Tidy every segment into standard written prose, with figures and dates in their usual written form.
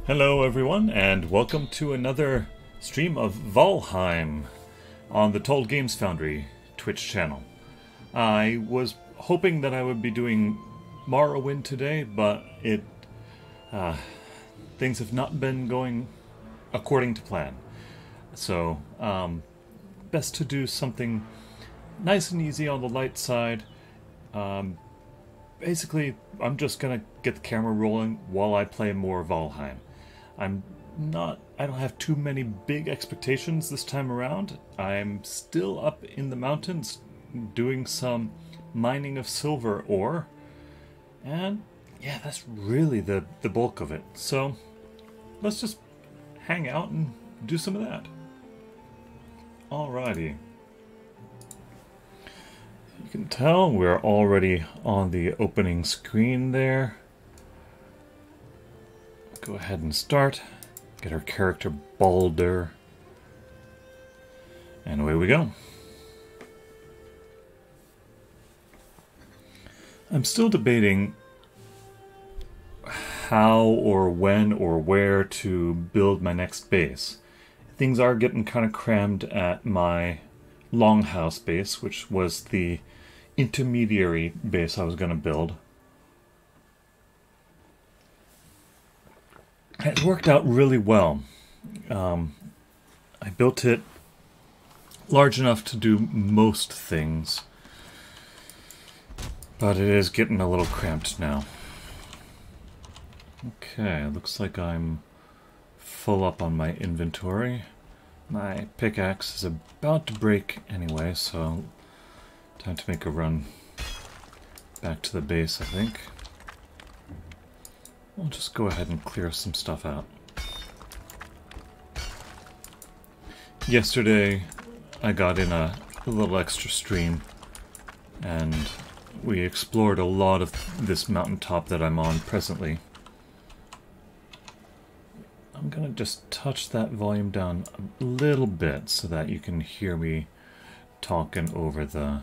Hello everyone, and welcome to another stream of Valheim on the Told Games Foundry Twitch channel. I was hoping that I would be doing Morrowind today, but things have not been going according to plan. So, best to do something nice and easy on the light side. Basically, I'm just gonna get the camera rolling while I play more Valheim. I don't have too many big expectations this time around. I'm still up in the mountains doing some mining of silver ore. And yeah, that's really the bulk of it. So let's just hang out and do some of that. Alrighty. You can tell we're already on the opening screen there. Go ahead and start. Get our character Balder. And away we go. I'm still debating how or when or where to build my next base. Things are getting kind of crammed at my longhouse base, which was the intermediary base I was going to build. It worked out really well. I built it large enough to do most things, but it is getting a little cramped now. Okay, looks like I'm full up on my inventory. My pickaxe is about to break anyway, so time to make a run back to the base, I think. I'll just go ahead and clear some stuff out. Yesterday, I got in a little extra stream, and we explored a lot of this mountaintop that I'm on presently. I'm gonna just touch that volume down a little bit so that you can hear me talking over the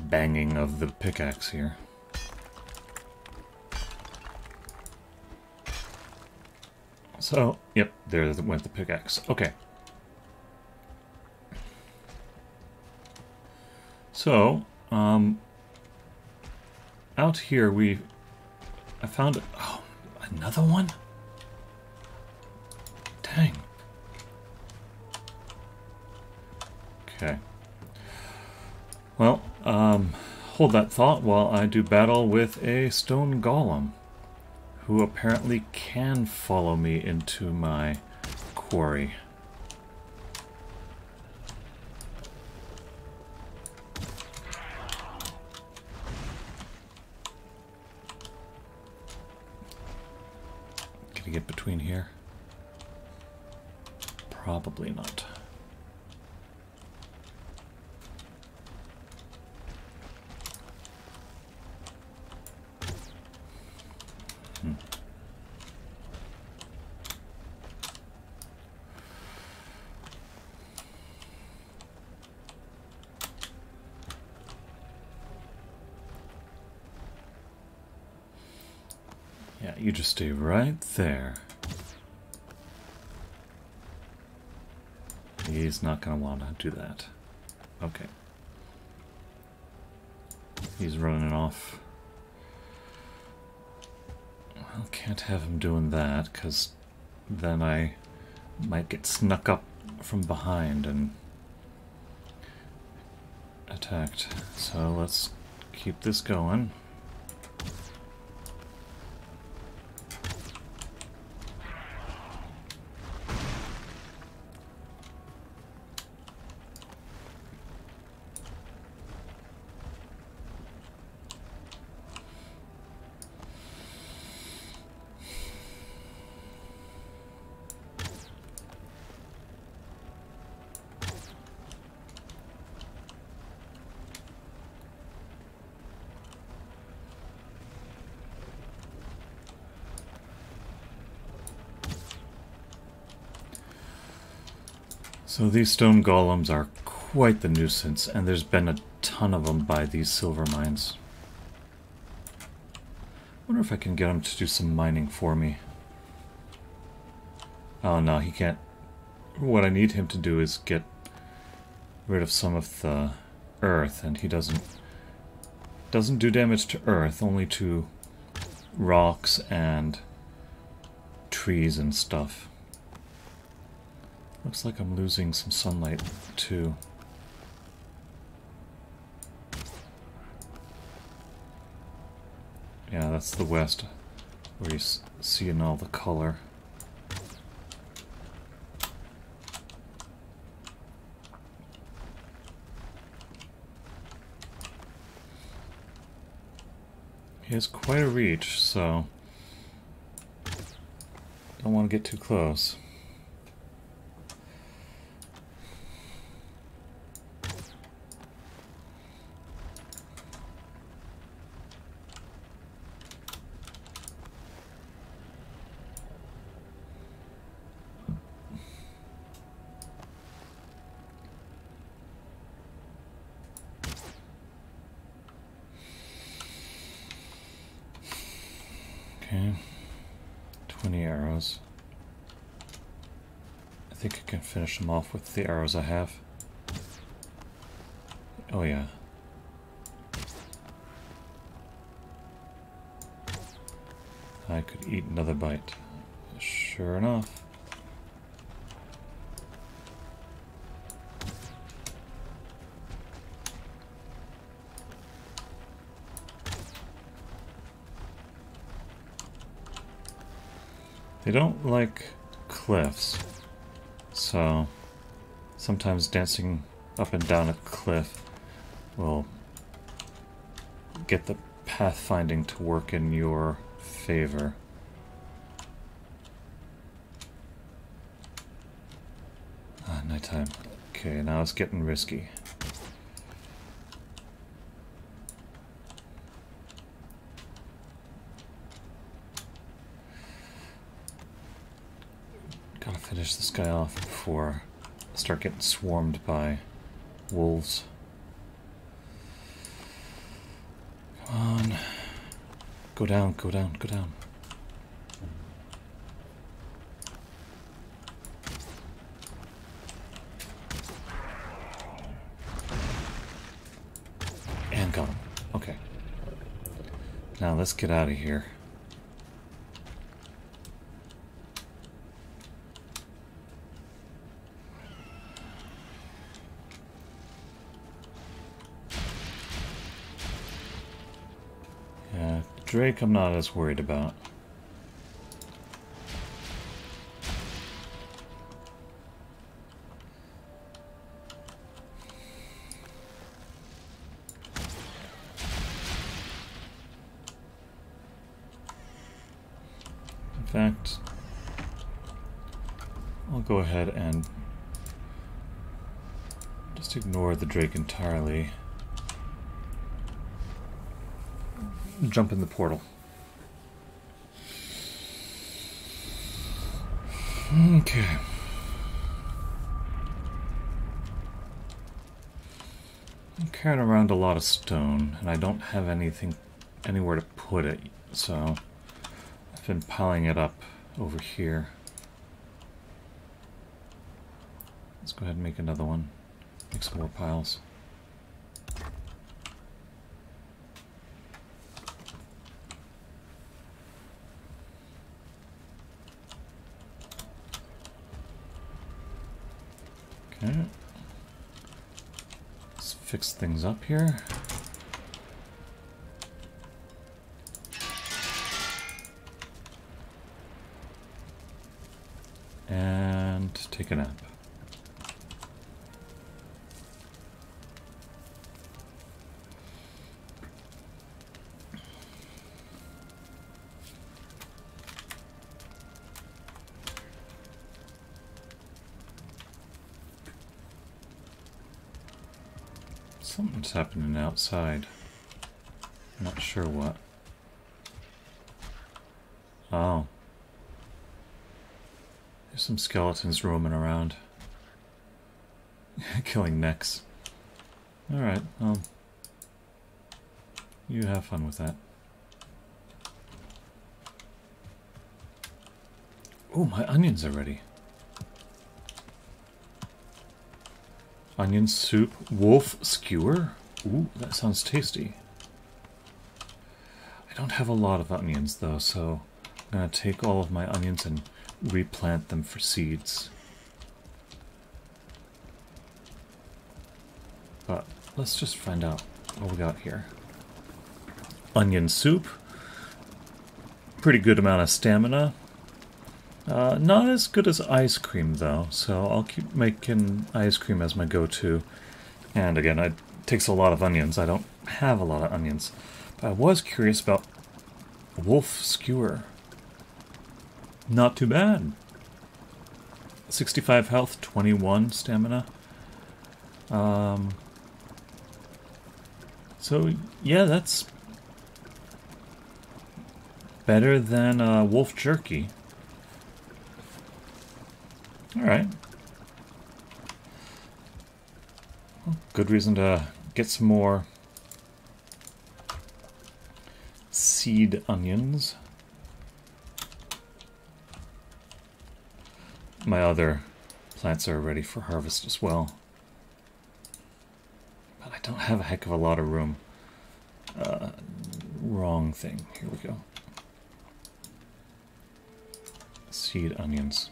banging of the pickaxe here. So, yep, there went the pickaxe. Okay. So, out here I found, oh, another one? Dang. Okay. Well, hold that thought while I do battle with a stone golem, who apparently can follow me into my quarry. Can I get between here? Probably not. Yeah, you just stay right there. He's not going to want to do that. Okay. He's running off. Well, can't have him doing that, because then I might get snuck up from behind and attacked. So let's keep this going. So these stone golems are quite the nuisance, and there's been a ton of them by these silver mines. Wonder if I can get him to do some mining for me. Oh no, he can't. What I need him to do is get rid of some of the earth, and he doesn't do damage to earth, only to rocks and trees and stuff. Looks like I'm losing some sunlight too. Yeah, that's the west, where you see in all the color. He has quite a reach, so don't want to get too close. Okay, 20 arrows. I think I can finish them off with the arrows I have. Oh yeah. I could eat another bite. Sure enough. They don't like cliffs, so sometimes dancing up and down a cliff will get the pathfinding to work in your favor. Ah, nighttime. Okay, now it's getting risky. Gotta finish this guy off before I start getting swarmed by wolves. Come on. Go down, go down, go down. And got him. Okay. Now let's get out of here. Drake I'm not as worried about. In fact, I'll go ahead and just ignore the Drake entirely. Jump in the portal. Okay. I'm carrying around a lot of stone, and I don't have anywhere to put it, so I've been piling it up over here. Let's go ahead and make another one. Make some more piles. Okay. Let's fix things up here. And take a nap. Something's happening outside. Not sure what. Oh. There's some skeletons roaming around. Killing necks. Alright, you have fun with that. Oh, my onions are ready. Onion soup, wolf skewer. Ooh, that sounds tasty. I don't have a lot of onions though, so I'm gonna take all of my onions and replant them for seeds. But let's just find out what we got here. Onion soup. Pretty good amount of stamina. Not as good as ice cream though, so I'll keep making ice cream as my go-to. And again, it takes a lot of onions. I don't have a lot of onions. But I was curious about wolf skewer. Not too bad. 65 health, 21 stamina. So yeah, that's better than wolf jerky. Alright. Well, good reason to get some more seed onions. My other plants are ready for harvest as well. But I don't have a heck of a lot of room. Wrong thing. Here we go. Seed onions.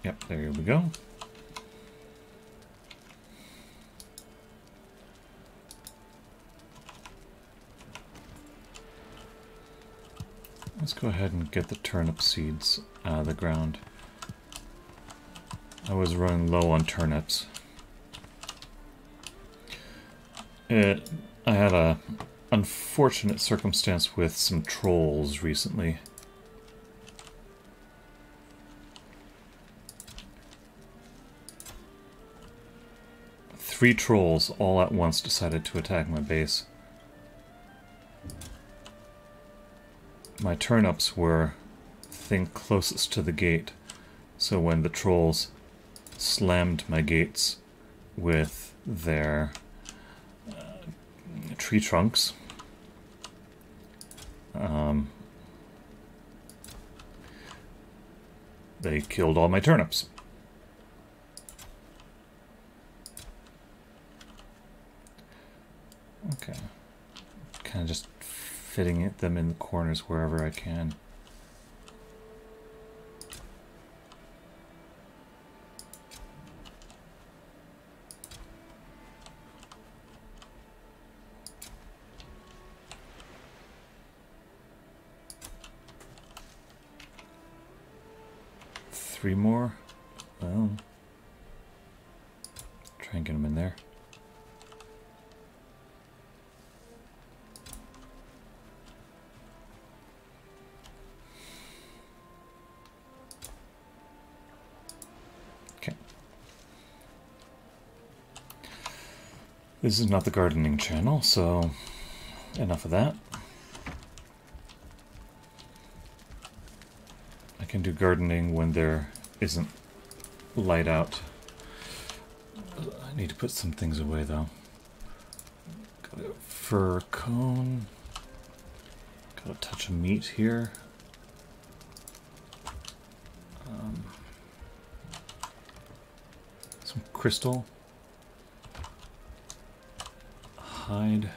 Yep, there we go. Let's go ahead and get the turnip seeds out of the ground. I was running low on turnips. I had a unfortunate circumstance with some trolls recently. Three trolls all at once decided to attack my base. My turnips were the thing closest to the gate, so when the trolls slammed my gates with their tree trunks, they killed all my turnips. Okay, kind of just fitting them in the corners wherever I can. Three more? Well, try and get them in there. This is not the gardening channel, so enough of that. I can do gardening when there isn't light out. I need to put some things away though. Got a fir cone. Got a touch of meat here. Some crystal. Hide.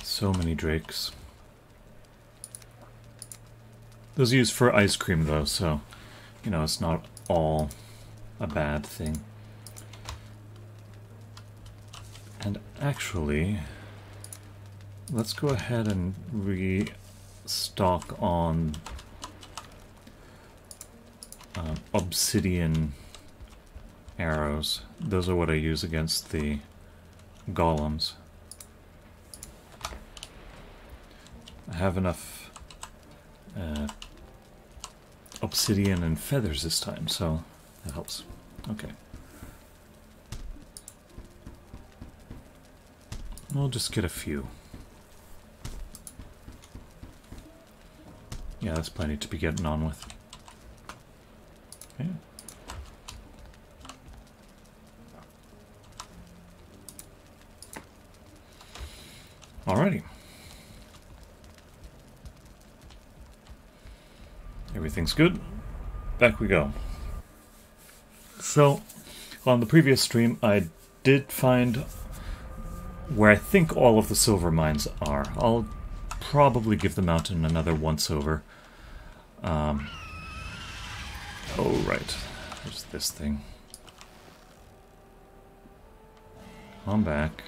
So many drakes. Those are used for ice cream though, so you know it's not all a bad thing. And actually, let's go ahead and restock on obsidian arrows. Those are what I use against the golems. I have enough obsidian and feathers this time, so that helps. Okay. We'll just get a few. Yeah, that's plenty to be getting on with. Okay. Alrighty. Everything's good. Back we go. So, on the previous stream, I did find where I think all of the silver mines are. I'll probably give the mountain another once over. Oh, right. There's this thing. I'm back.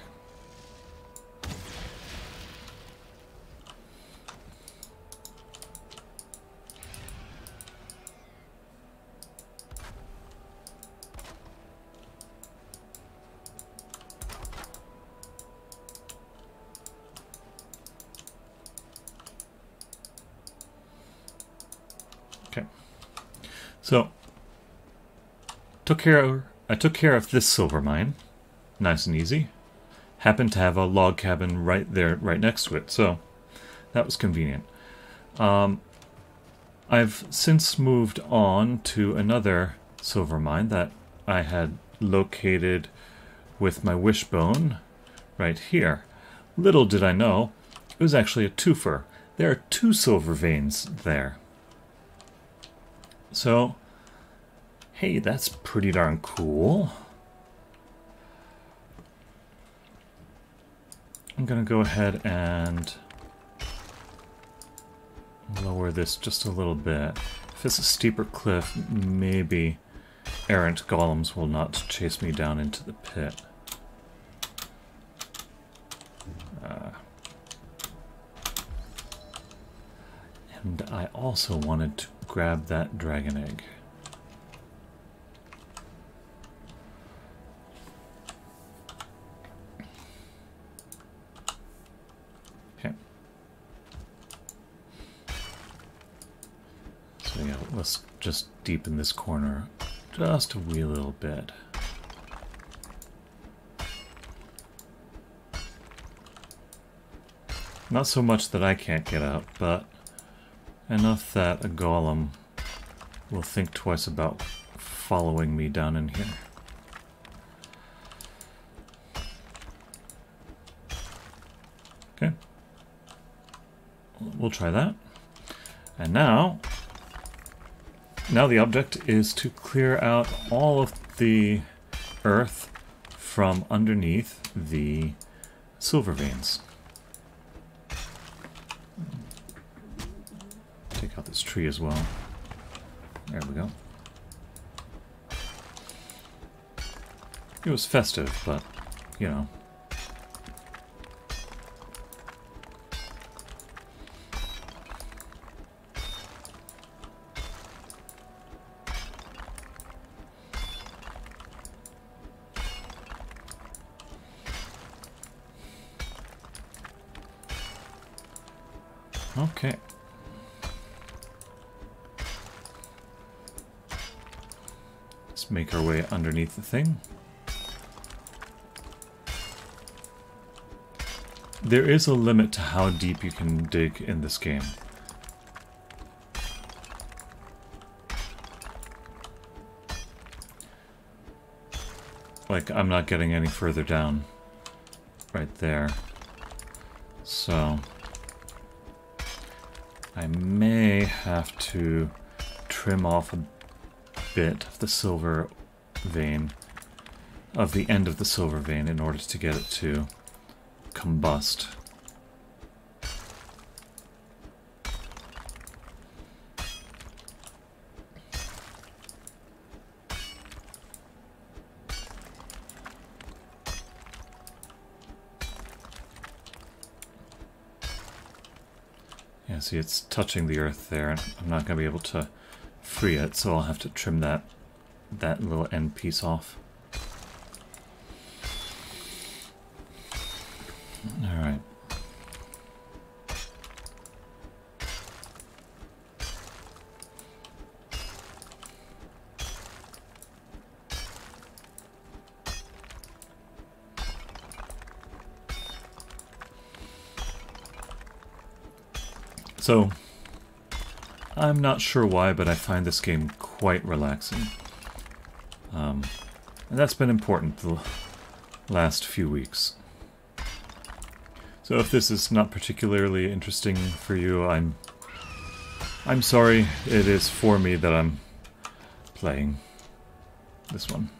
Okay. So, I took care of this silver mine. Nice and easy. Happened to have a log cabin right there, right next to it, so that was convenient. I've since moved on to another silver mine that I had located with my wishbone right here. Little did I know, it was actually a twofer. There are 2 silver veins there. So, hey, that's pretty darn cool. I'm going to go ahead and lower this just a little bit. If it's a steeper cliff, maybe errant golems will not chase me down into the pit. And I also wanted to grab that dragon egg. Okay. So yeah, let's just deepen this corner just a wee little bit. Not so much that I can't get out, but enough that a golem will think twice about following me down in here. Okay. We'll try that. And now the object is to clear out all of the earth from underneath the silver veins. Take out this tree as well. There we go. It was festive, but, you know. Okay. Let's make our way underneath the thing. There is a limit to how deep you can dig in this game. Like, I'm not getting any further down right there. So I may have to trim off a bit of the silver vein, of the end of the silver vein, in order to get it to combust. Yeah, see, it's touching the earth there, and I'm not going to be able to free it, so I'll have to trim that little end piece off. Alright. So, I'm not sure why, but I find this game quite relaxing. And that's been important the last few weeks. So if this is not particularly interesting for you, I'm sorry. It is for me that I'm playing this one.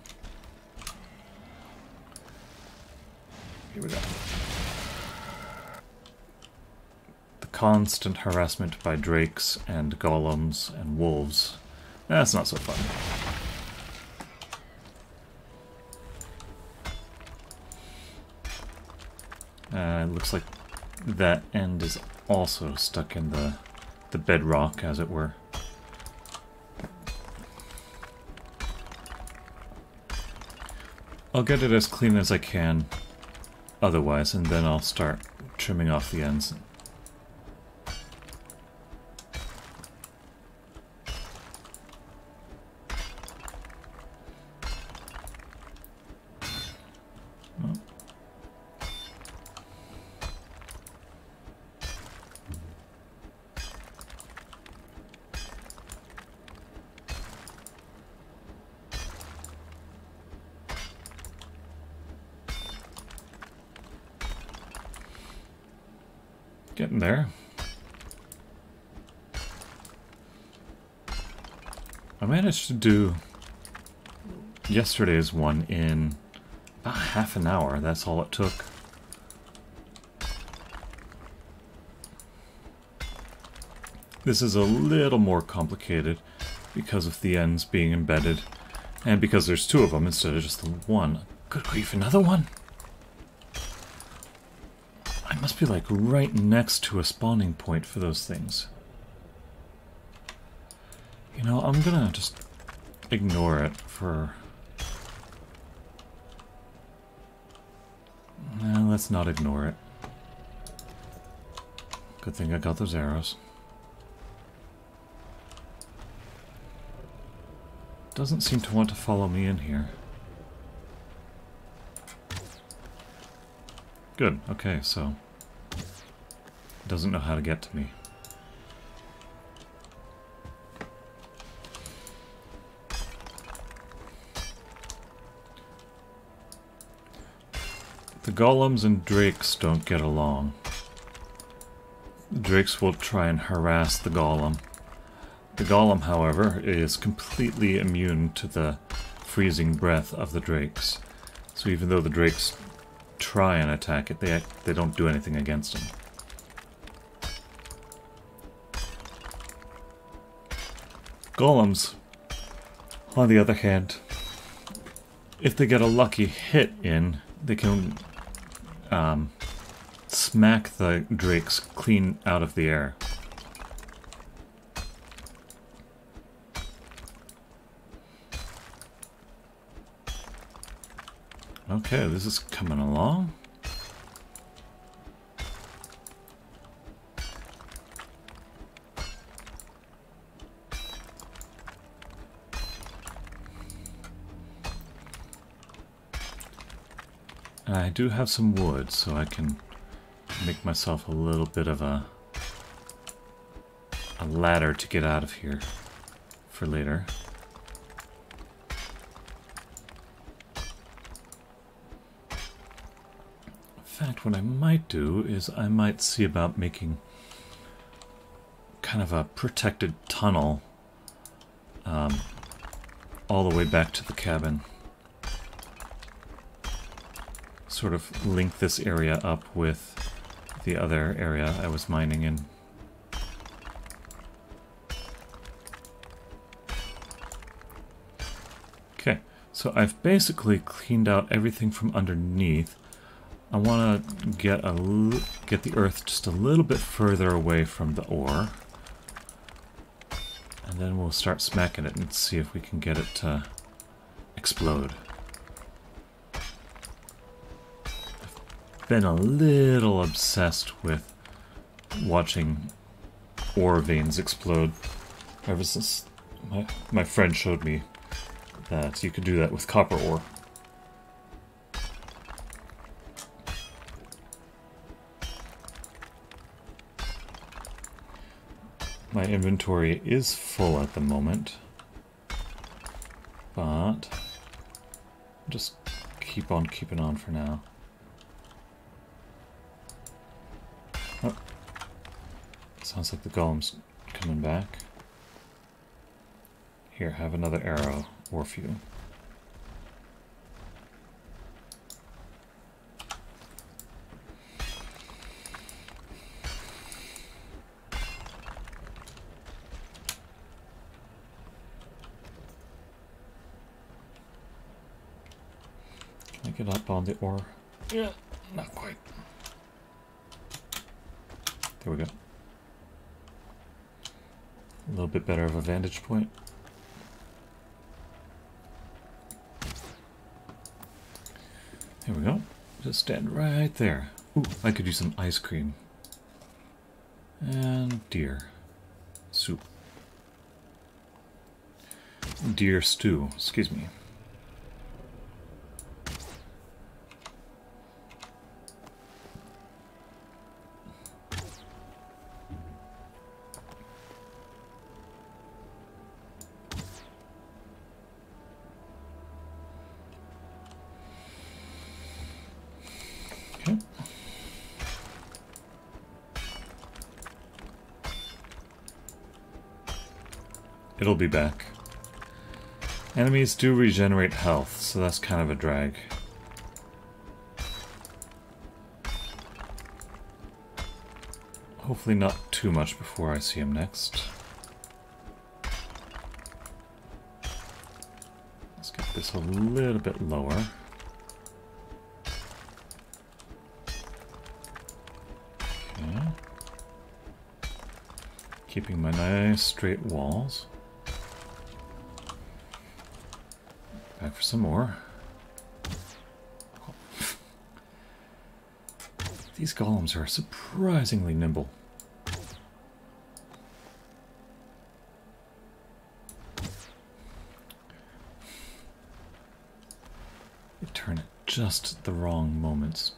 Here we go. The constant harassment by drakes and golems and wolves. That's not so fun. It looks like that end is also stuck in the bedrock, as it were. I'll get it as clean as I can otherwise, and then I'll start trimming off the ends. Getting there. I managed to do yesterday's one in about half an hour. That's all it took. This is a little more complicated because of the ends being embedded, and because there's two of them instead of just the one. Good grief, another one? I must be like right next to a spawning point for those things. You know, I'm gonna just ignore it for... Nah, let's not ignore it. Good thing I got those arrows. Doesn't seem to want to follow me in here. Good, okay, so... it doesn't know how to get to me. The golems and drakes don't get along. The drakes will try and harass the golem. The golem, however, is completely immune to the freezing breath of the drakes. So even though the drakes try and attack it, they don't do anything against him. Golems, on the other hand, if they get a lucky hit in, they can smack the drakes clean out of the air. Okay, this is coming along. And I do have some wood, so I can make myself a little bit of a ladder to get out of here for later. In fact, what I might do is I might see about making kind of a protected tunnel all the way back to the cabin. Sort of link this area up with the other area I was mining in. Okay, so I've basically cleaned out everything from underneath. I want to get the earth just a little bit further away from the ore. And then we'll start smacking it and see if we can get it to explode. I've been a little obsessed with watching ore veins explode ever since my friend showed me that you could do that with copper ore. My inventory is full at the moment, but just keep on keeping on for now. Oh, sounds like the golem's coming back. Here, have another arrow or few. Can I get up on the ore? Yeah, not quite. There we go. A little bit better of a vantage point. There we go. Just stand right there. Ooh, I could use some ice cream. And deer. Soup. Deer stew, excuse me. Okay. It'll be back. Enemies do regenerate health, so that's kind of a drag. Hopefully not too much before I see him next. Let's get this a little bit lower. Okay. Keeping my nice straight walls. Back for some more. These golems are surprisingly nimble. They turn at just the wrong moments.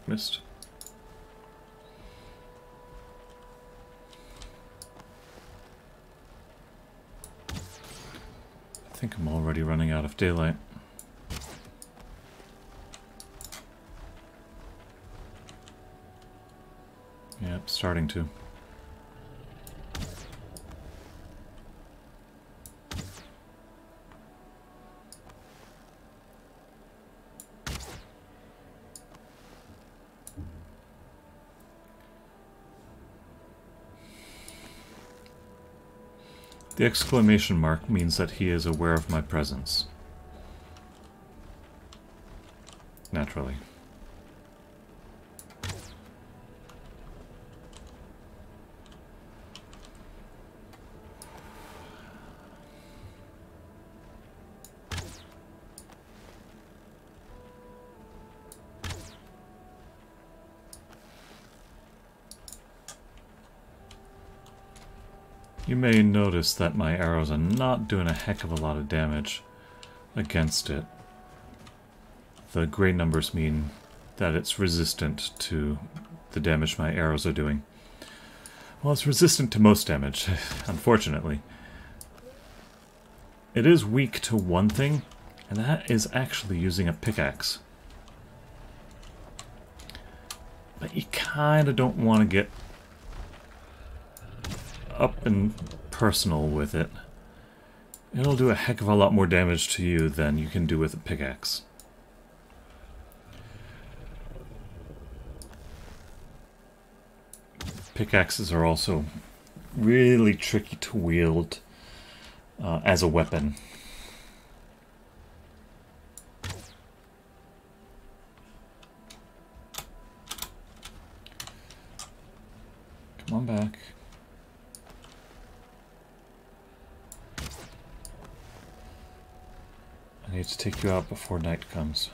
Missed. I think I'm already running out of daylight. Yep, starting to. The exclamation mark means that he is aware of my presence. Naturally. You may notice that my arrows are not doing a heck of a lot of damage against it. The gray numbers mean that it's resistant to the damage my arrows are doing. Well, it's resistant to most damage, unfortunately. It is weak to one thing, and that is actually using a pickaxe. But you kind of don't want to get up and personal with it. It'll do a heck of a lot more damage to you than you can do with a pickaxe. Pickaxes are also really tricky to wield as a weapon. Come on back. I need to take you out before night comes.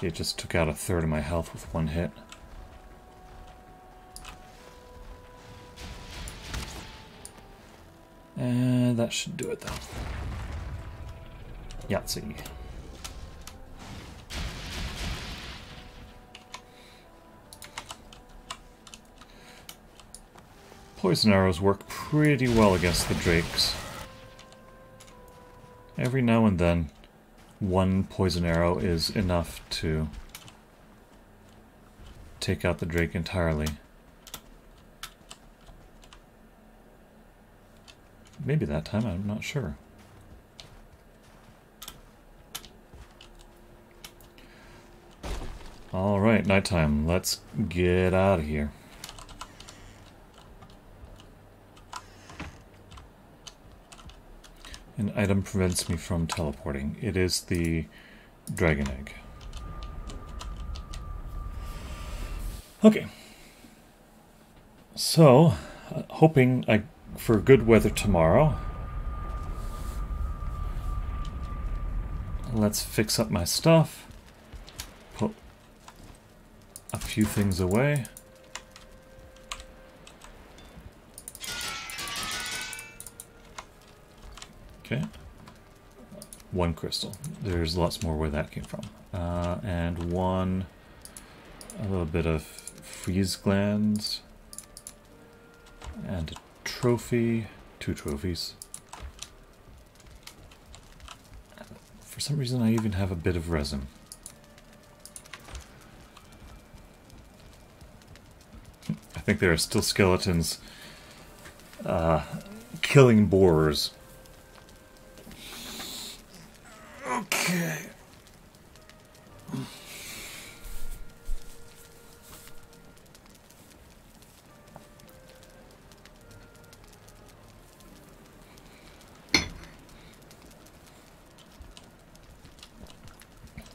Okay, it just took out a third of my health with one hit. And that should do it though. Yahtzee. Poison arrows work pretty well against the drakes. Every now and then, one poison arrow is enough to take out the drake entirely. Maybe that time, I'm not sure. Alright, nighttime. Let's get out of here. An item prevents me from teleporting. It is the dragon egg. Okay. So, hoping for good weather tomorrow. Let's fix up my stuff. Put a few things away. Okay. One crystal. There's lots more where that came from. And a little bit of freeze glands. And a trophy. 2 trophies. For some reason I even have a bit of resin. I think there are still skeletons killing boars. Okay.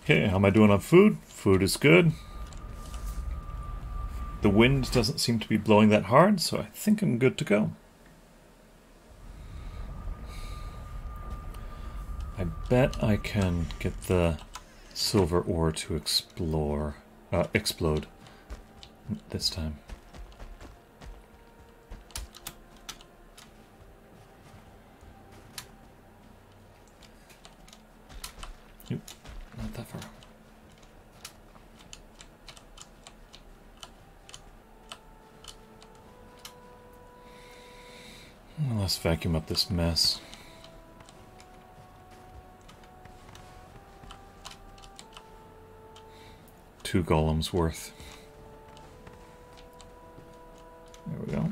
Okay, how am I doing on food? Food is good. The wind doesn't seem to be blowing that hard, so I think I'm good to go. I bet I can get the silver ore to explode this time. Nope, not that far. Let's vacuum up this mess. Two golems worth. There we go.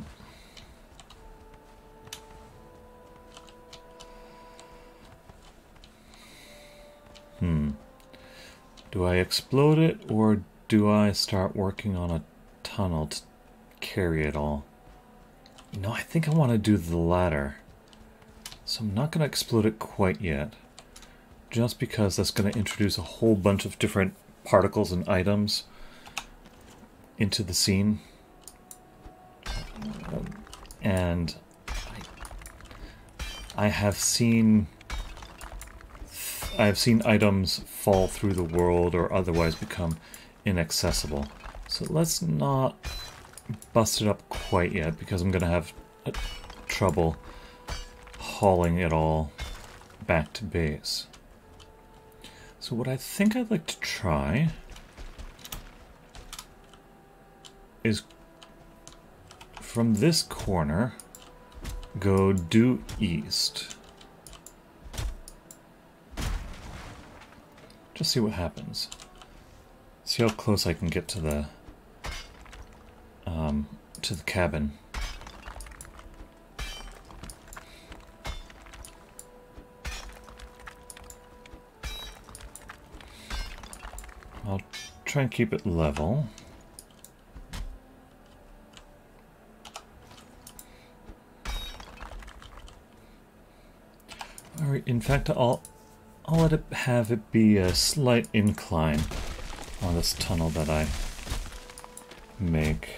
Do I explode it, or do I start working on a tunnel to carry it all? No, I think I want to do the latter. So I'm not going to explode it quite yet. Just because that's going to introduce a whole bunch of different particles and items into the scene. And I have seen items fall through the world or otherwise become inaccessible. So let's not bust it up quite yet, because I'm going to have trouble hauling it all back to base. So what I think I'd like to try is from this corner go due east. Just see what happens. See how close I can get to the cabin. I'll try and keep it level. Alright, in fact, I'll let it have it be a slight incline on this tunnel that I make.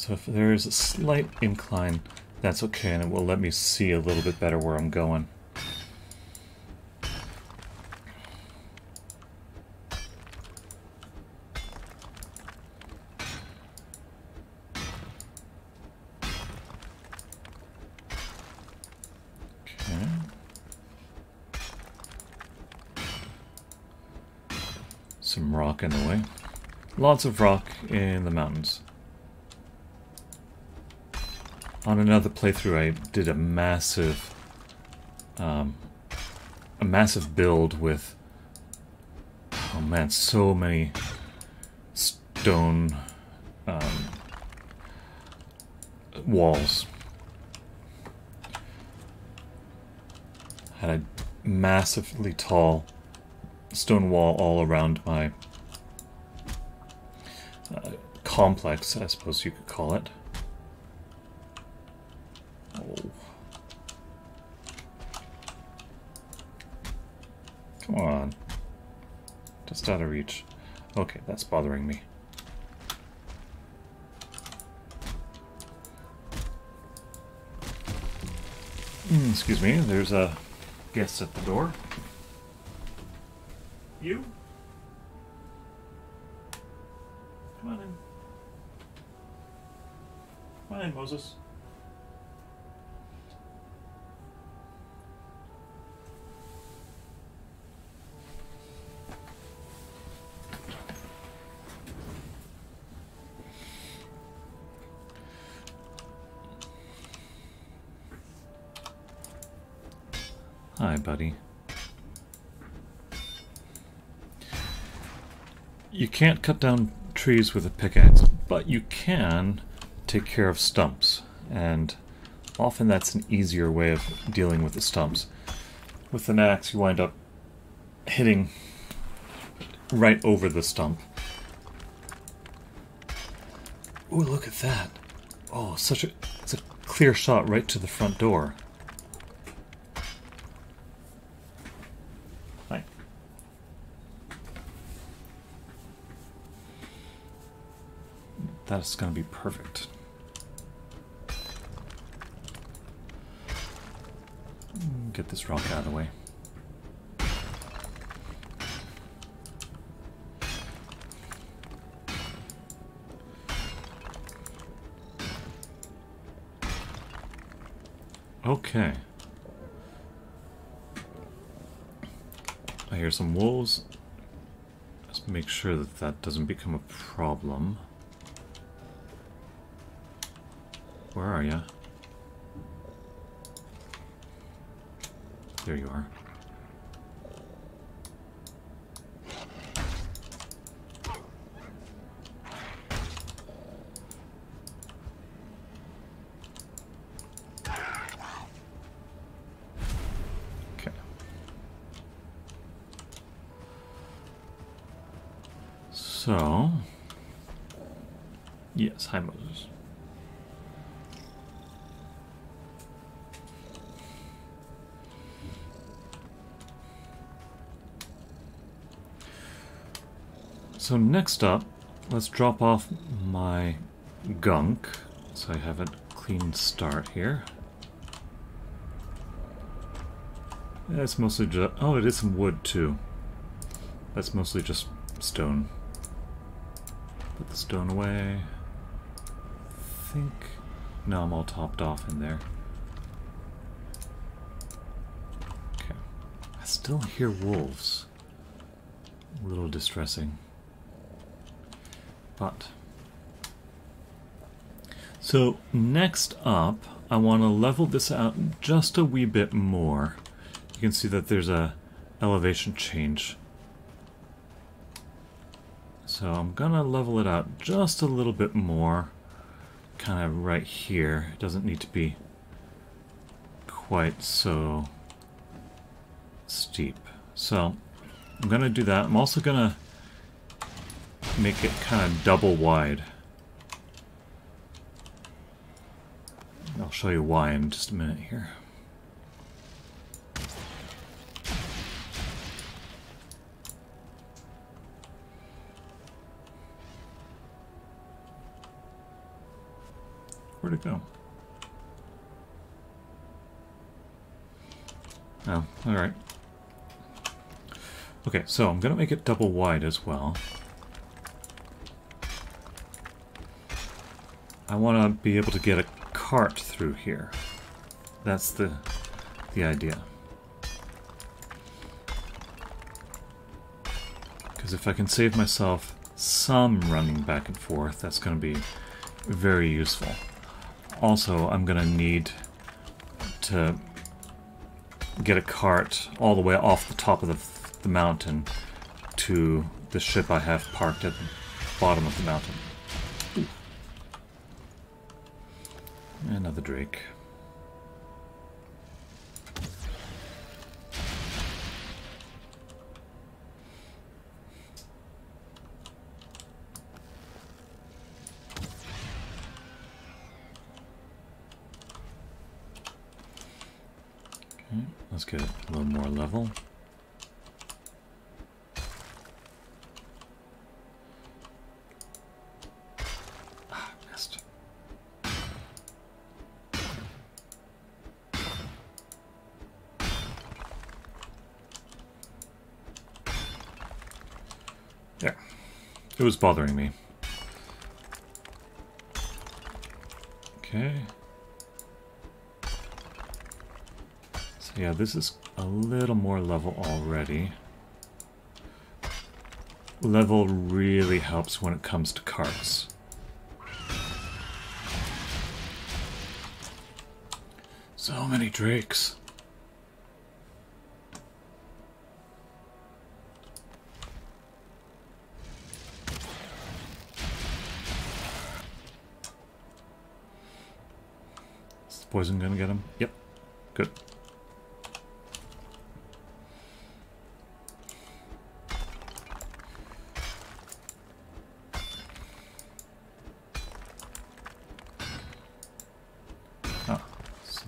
So if there is a slight incline, that's okay, and it will let me see a little bit better where I'm going. Okay. Some rock in the way. Lots of rock in the mountains. On another playthrough, I did a massive build with, oh man, so many stone walls. Had a massively tall stone wall all around my complex, I suppose you could call it. Oh. Come on. Just out of reach. Okay, that's bothering me. Excuse me, there's a guest at the door. You? Come on in. Come on in, Moses. Hi, buddy. You can't cut down trees with a pickaxe, but you can take care of stumps, and often that's an easier way of dealing with the stumps. With an axe, you wind up hitting right over the stump. Ooh, look at that. Oh, it's a clear shot right to the front door. Hi. That's gonna be perfect. Get this rock out of the way. Okay. I hear some wolves. Let's make sure that that doesn't become a problem. Where are you? There you are. Okay. So, yes, hi Moses. So next up, let's drop off my gunk, so I have a clean start here. That's mostly just, oh, it is some wood too. That's mostly just stone. Put the stone away. I think, no, I'm all topped off in there. Okay, I still hear wolves. A little distressing. But so next up, I want to level this out just a wee bit more. You can see that there's a elevation change. So I'm gonna level it out just a little bit more, kind of right here. It doesn't need to be quite so steep. So I'm gonna do that. I'm also gonna make it kind of double wide. I'll show you why in just a minute here. Where'd it go? Oh, alright. Okay, so I'm gonna make it double wide as well. I want to be able to get a cart through here. That's the idea. Because if I can save myself some running back and forth, that's going to be very useful. Also, I'm going to need to get a cart all the way off the top of the mountain to the ship I have parked at the bottom of the mountain. Ooh. Another drake. Okay, let's get it a little more level. Missed. There. It was bothering me. Okay. So yeah, this is a little more level already. Level really helps when it comes to carts. So many drakes. Is the poison gonna get him? Yep. Good.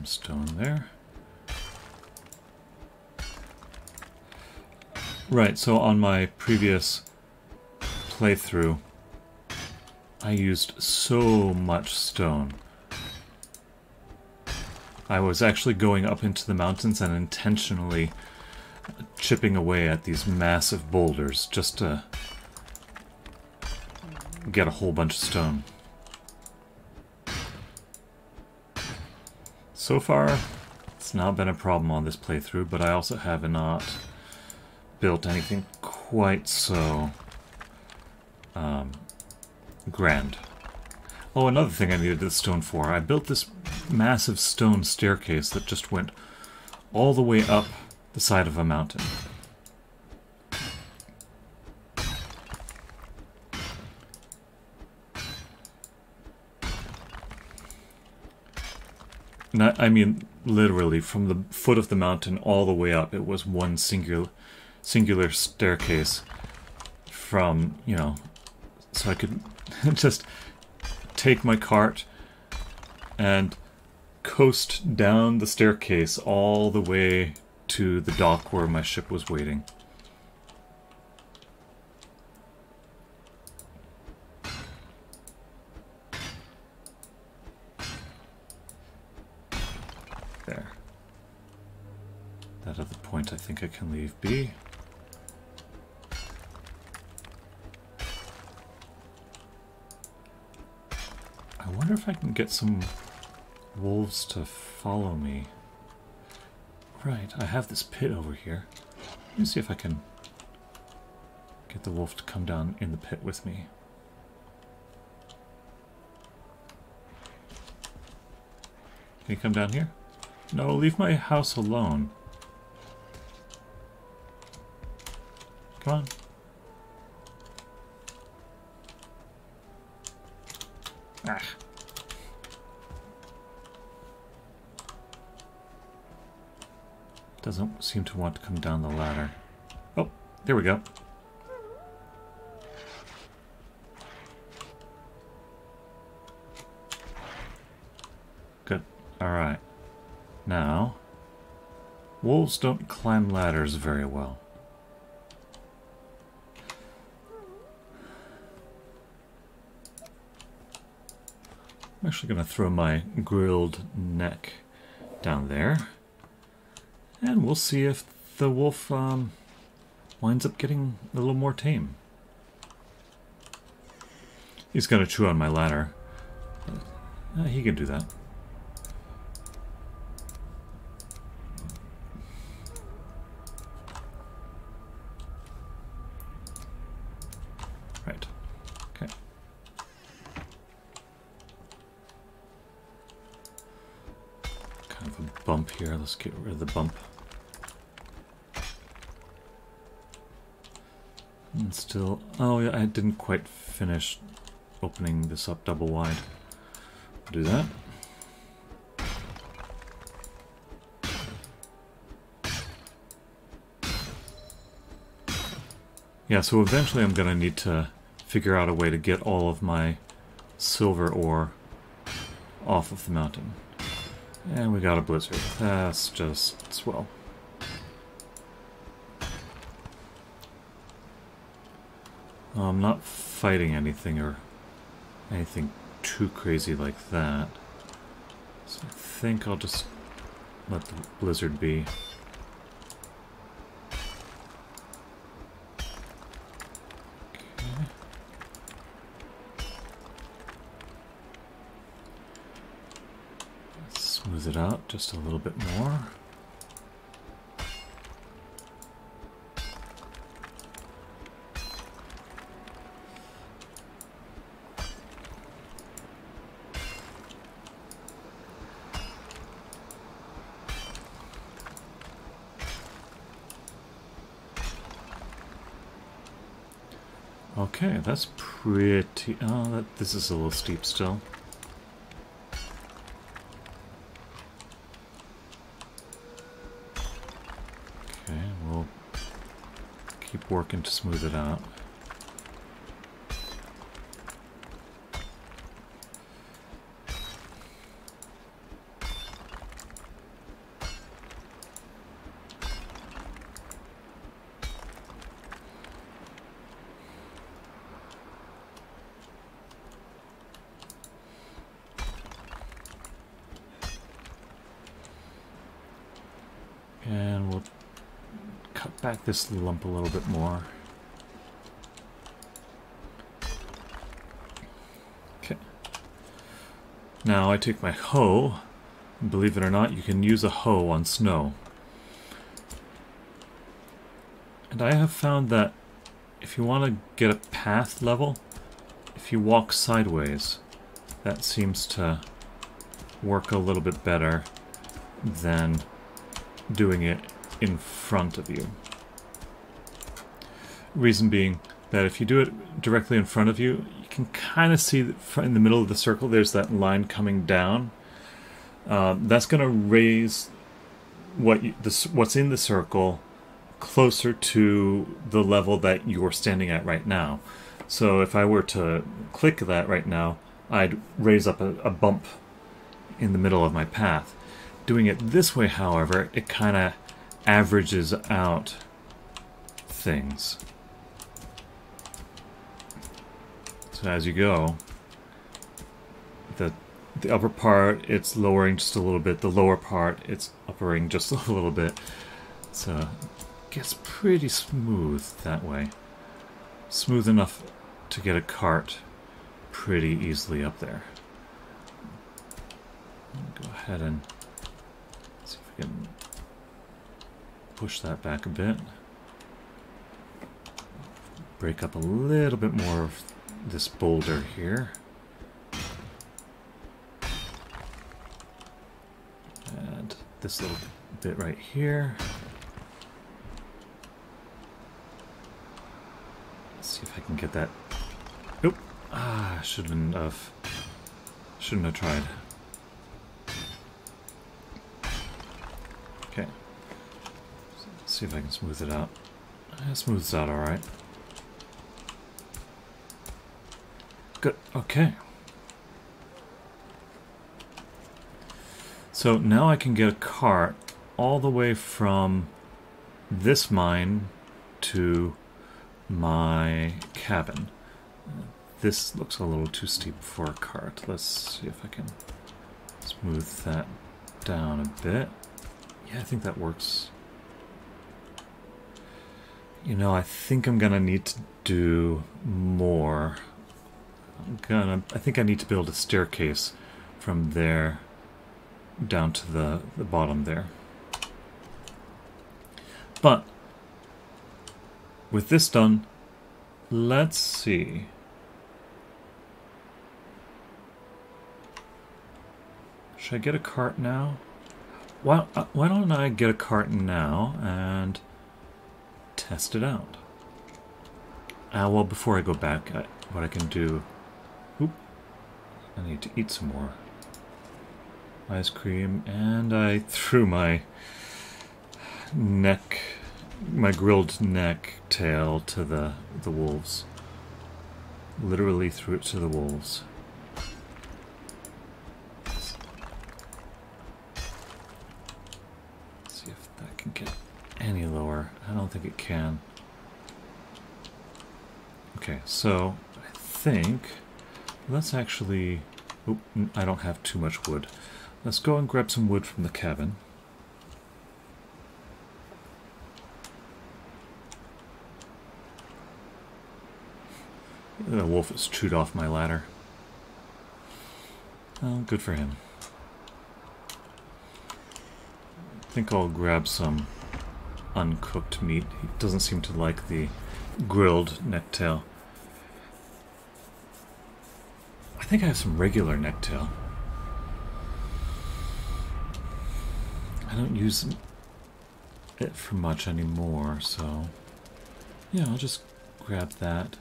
Stone there. Right, so on my previous playthrough, I used so much stone. I was actually going up into the mountains and intentionally chipping away at these massive boulders just to get a whole bunch of stone. So far, it's not been a problem on this playthrough, but I also have not built anything quite so grand. Oh, another thing I needed the stone for. I built this massive stone staircase that just went all the way up the side of a mountain. I mean, literally, from the foot of the mountain all the way up, it was one singular staircase from, you know, so I could just take my cart and coast down the staircase all the way to the dock where my ship was waiting. There. That other point I think I can leave be. I wonder if I can get some wolves to follow me. Right, I have this pit over here. Let me see if I can get the wolf to come down in the pit with me. Can you come down here? No, leave my house alone. Come on. Ah. Doesn't seem to want to come down the ladder. Oh, there we go. Good. Alright. Now, wolves don't climb ladders very well. I'm actually going to throw my grilled neck down there. And we'll see if the wolf winds up getting a little more tame. He's going to chew on my ladder. He can do that. Right. Okay. Kind of a bump here. Let's get rid of the bump. And still... Oh, yeah, I didn't quite finish opening this up double wide. Do that. Yeah, so eventually I'm going to need to figure out a way to get all of my silver ore off of the mountain. And we got a blizzard. That's just swell. I'm not fighting anything or anything too crazy like that. So I think I'll just let the blizzard be. Okay. Smooth it out just a little bit more. Okay, that's pretty... Oh, this is a little steep still. Okay, we'll keep working to smooth it out. And we'll cut back this lump a little bit more. Okay. Now I take my hoe, and believe it or not, you can use a hoe on snow. And I have found that if you want to get a path level, if you walk sideways, that seems to work a little bit better than doing it in front of you. Reason being that if you do it directly in front of you, you can kind of see that in the middle of the circle there's that line coming down. That's going to raise what's in the circle closer to the level that you're standing at right now. So if I were to click that right now, I'd raise up a bump in the middle of my path. Doing it this way, however, it kind of averages out things. So as you go, the upper part, it's lowering just a little bit. The lower part, it's uppering just a little bit. So it gets pretty smooth that way. Smooth enough to get a cart pretty easily up there. Go ahead and see if we can push that back a bit. Break up a little bit more of this boulder here. And this little bit right here. Let's see if I can get that. Oop! Ah, shouldn't have tried. Okay. Let's see if I can smooth it out. It smooths out alright. Good. Okay. So now I can get a cart all the way from this mine to my cabin. this looks a little too steep for a cart. Let's see if I can smooth that down a bit. Yeah, I think that works. You know, I think I'm gonna need to do more. I think I need to build a staircase from there down to the bottom there. But with this done, let's see. Should I get a cart now? Why don't I get a cart now and test it out? Well, before I go back, what I can do... Oop, I need to eat some more ice cream, and I threw my grilled neck tail to the wolves. Literally threw it to the wolves. See if that can get any lower. I don't think it can. Okay, so I think let's actually... Oop, I don't have too much wood. Let's go and grab some wood from the cabin. The wolf has chewed off my ladder. Oh, good for him. I think I'll grab some uncooked meat. He doesn't seem to like the grilled necktail. I think I have some regular necktail. I don't use it for much anymore, so yeah, I'll just grab that.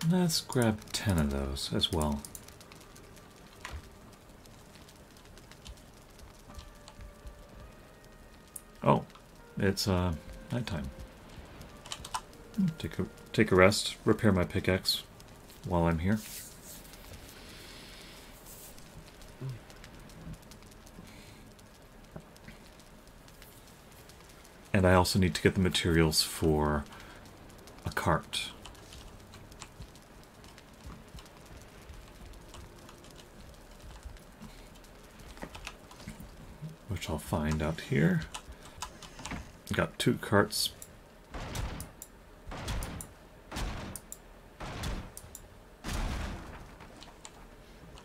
Let's grab 10 of those as well. Oh, it's nighttime. Take a rest, repair my pickaxe while I'm here. And I also need to get the materials for a cart. Which I'll find out here. Got 2 carts.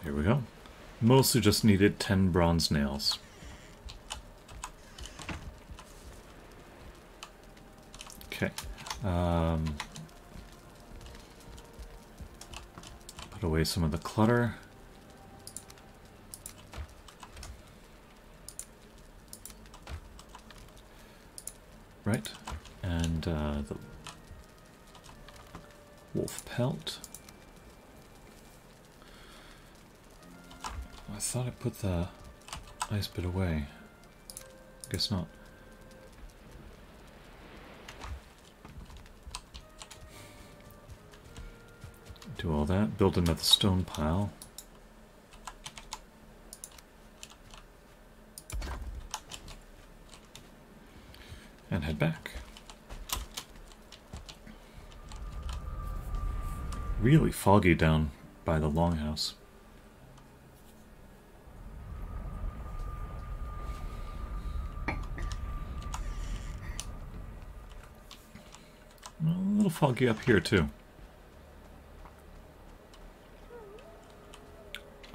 Here we go. Mostly just needed 10 bronze nails. Okay. Put away some of the clutter. Right, and the wolf pelt. I thought I put the ice bit away. Guess not. Do all that, build another stone pile. And head back. Really foggy down by the longhouse. Well, a little foggy up here too.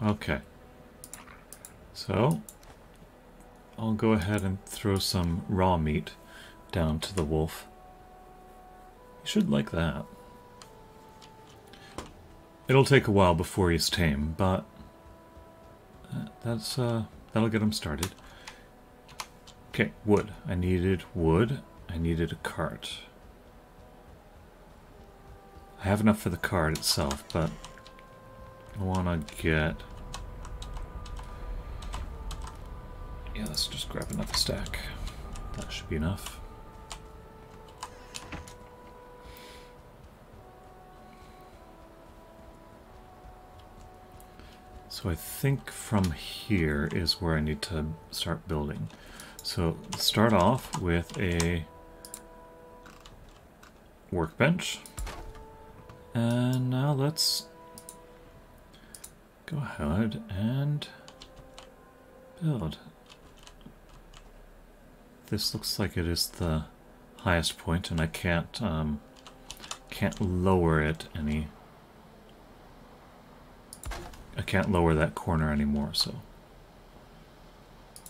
Okay. So, I'll go ahead and throw some raw meat down to the wolf. He should like that. It'll take a while before he's tame, but that'll get him started. Okay, wood. I needed wood. I needed a cart. I have enough for the cart itself, but I want to get... Yeah, let's just grab another stack. That should be enough. So I think from here is where I need to start building. So start off with a workbench, And now let's go ahead and build. This looks like it is the highest point, and I can't lower it any. I can't lower that corner anymore, so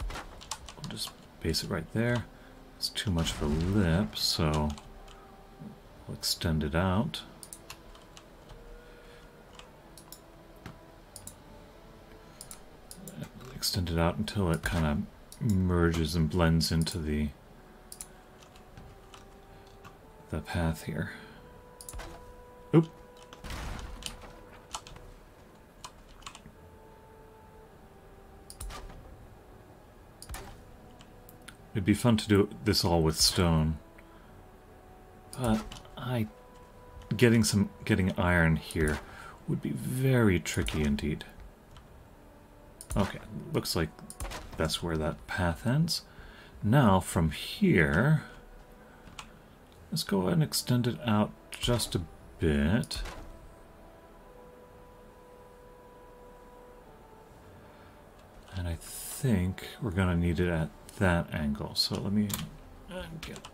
I'll just base it right there. It's too much of a lip, so we'll extend it out. Extend it out until it kind of merges and blends into the path here. Oop. It'd be fun to do this all with stone, but getting iron here would be very tricky indeed. Okay, looks like that's where that path ends. Now from here, let's go ahead and extend it out just a bit. And I think we're going to need it at that angle. So let me get...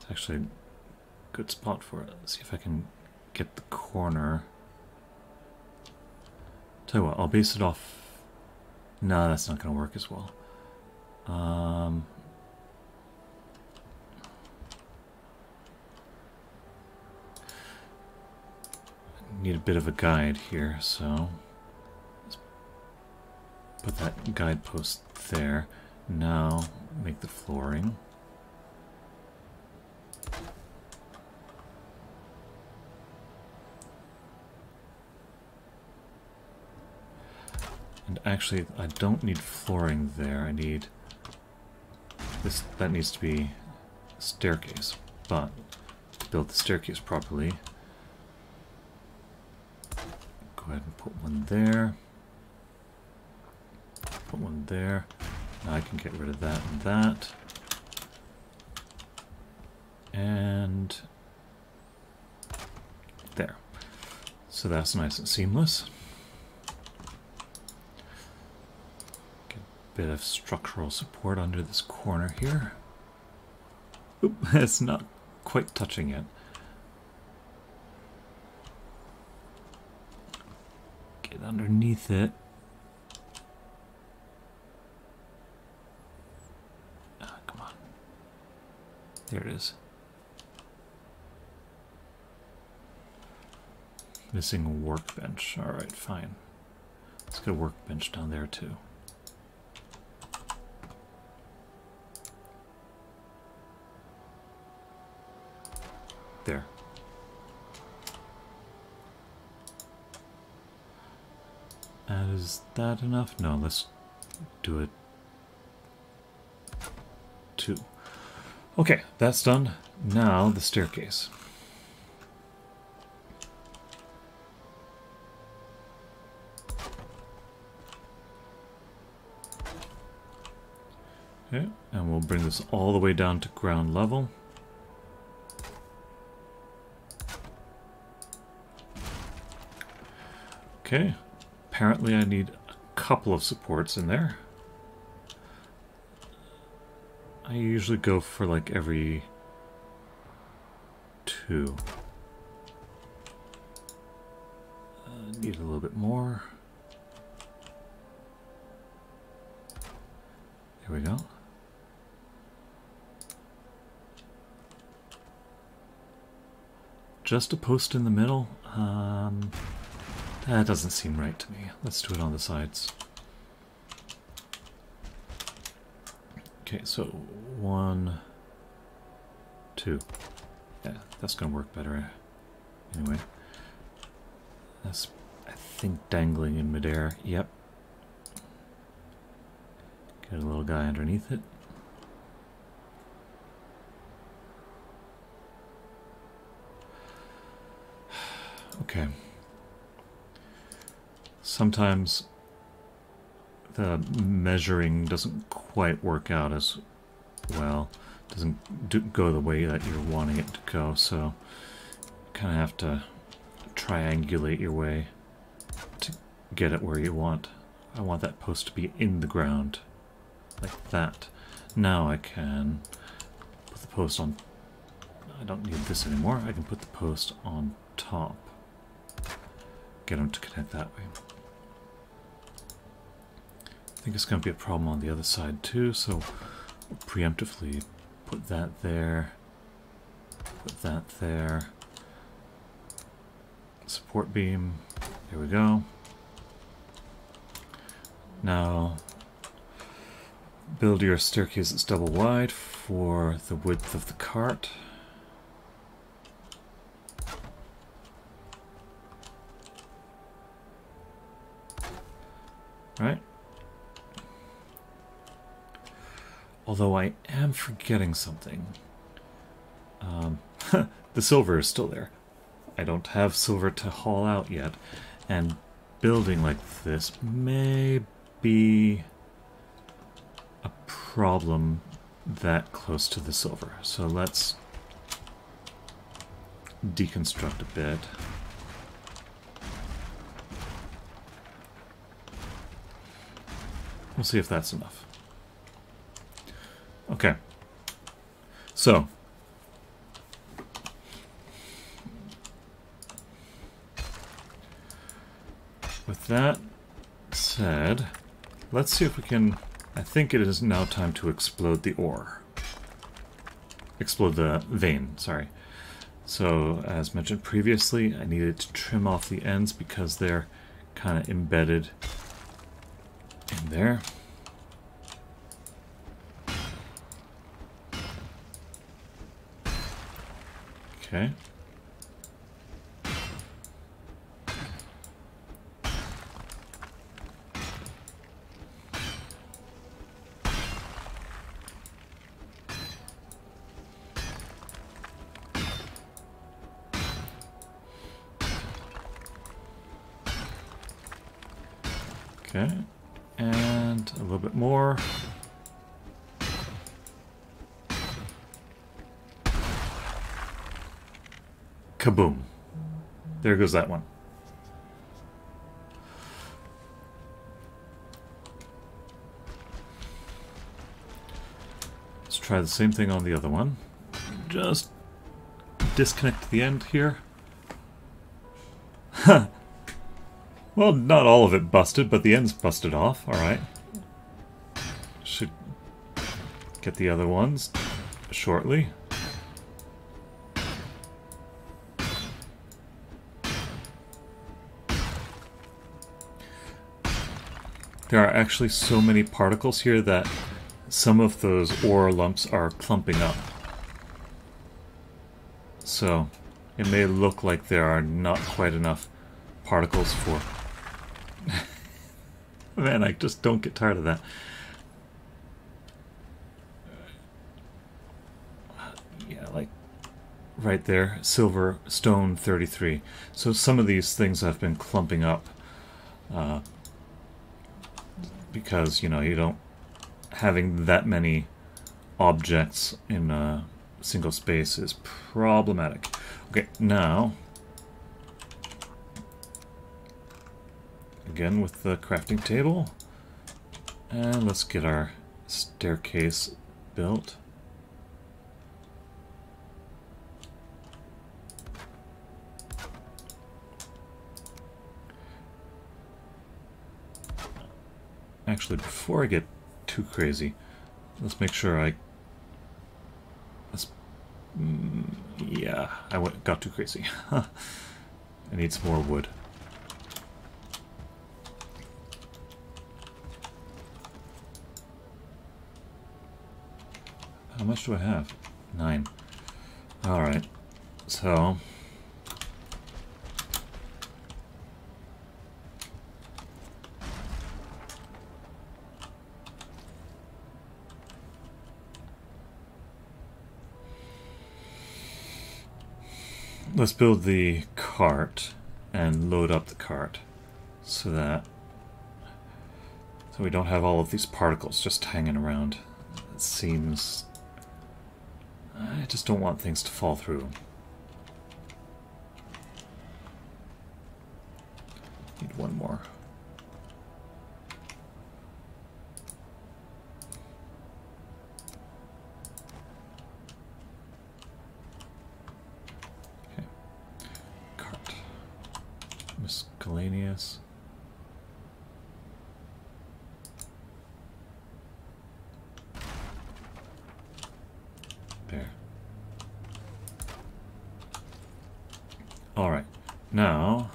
It's actually a good spot for it. Let's see if I can get the corner. Tell you what, I'll base it off... No, that's not going to work as well. Need a bit of a guide here, so let's put that guidepost there. Now make the flooring. And actually, I don't need flooring there. I need this. That needs to be a staircase. But to build the staircase properly, go ahead and put one there. Put one there. Now I can get rid of that and that. And there. So that's nice and seamless. Bit of structural support under this corner here. Oop, it's not quite touching it. Get underneath it. Ah, come on. There it is. Missing a workbench. Alright, fine. Let's get a workbench down there too. There. And is that enough? No, let's do it. 2. Okay, that's done. Now the staircase. Okay, and we'll bring this all the way down to ground level. Okay, apparently I need a couple of supports in there. I usually go for like every 2. Need a little bit more. There we go. Just a post in the middle. That doesn't seem right to me. Let's do it on the sides. Okay, so 1, 2. Yeah, that's gonna work better. Anyway, that's, I think, dangling in midair. Yep. Get a little guy underneath it. Okay. Sometimes the measuring doesn't quite work out as well. doesn't go the way that you're wanting it to go, so kind of have to triangulate your way to get it where you want. I want that post to be in the ground, like that. Now I can put the post on. I don't need this anymore. I can put the post on top. Get them to connect that way. I think it's going to be a problem on the other side too, so we'll preemptively put that there, put that there. Support beam, there we go. Now build your staircase that's double wide for the width of the cart. Right? Although I am forgetting something. The silver is still there. I don't have silver to haul out yet. And building like this may be a problem that close to the silver. So let's deconstruct a bit. We'll see if that's enough. Okay. So, with that said, let's see if we can... I think it is now time to explode the ore. Explode the vein, sorry. So, as mentioned previously, I needed to trim off the ends because they're kind of embedded in there. Okay. Okay, and a little bit more. Kaboom. There goes that one. Let's try the same thing on the other one. Just disconnect the end here. Huh. Well, not all of it busted, but the end's busted off. Alright. Should get the other ones shortly. There are actually so many particles here that some of those ore lumps are clumping up. So it may look like there are not quite enough particles for... Man, I just don't get tired of that. Yeah, like right there, silver, stone 33. So some of these things have been clumping up because, you know, you don't... Having that many objects in a single space is problematic. Okay, now... Again with the crafting table, and let's get our staircase built. Actually, before I get too crazy, let's make sure I... yeah, I got too crazy. I need some more wood. How much do I have? 9. Alright, so... let's build the cart and load up the cart so that... so we don't have all of these particles just hanging around. It seems I just don't want things to fall through. Need one more. Okay. Cart. Miscellaneous. There. Alright, now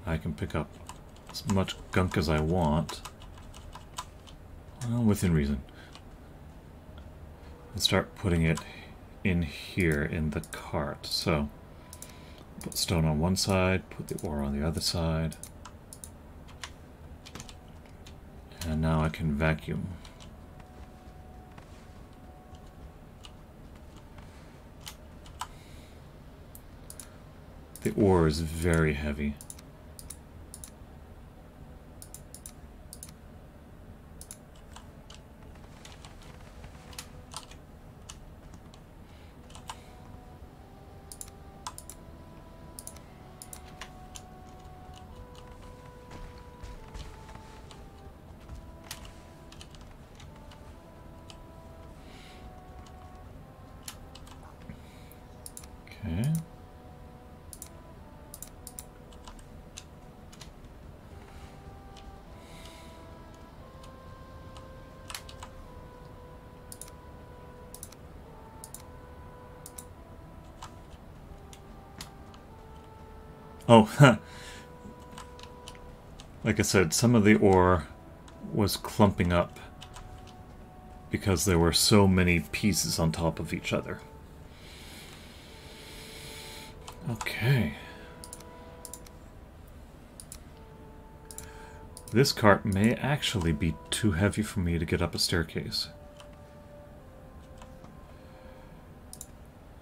I can pick up as much gunk as I want, well, within reason, and start putting it in here in the cart. So, put stone on one side, put the ore on the other side, and now I can vacuum. The ore is very heavy. Okay. Oh, like I said, some of the ore was clumping up because there were so many pieces on top of each other. Okay. This cart may actually be too heavy for me to get up a staircase.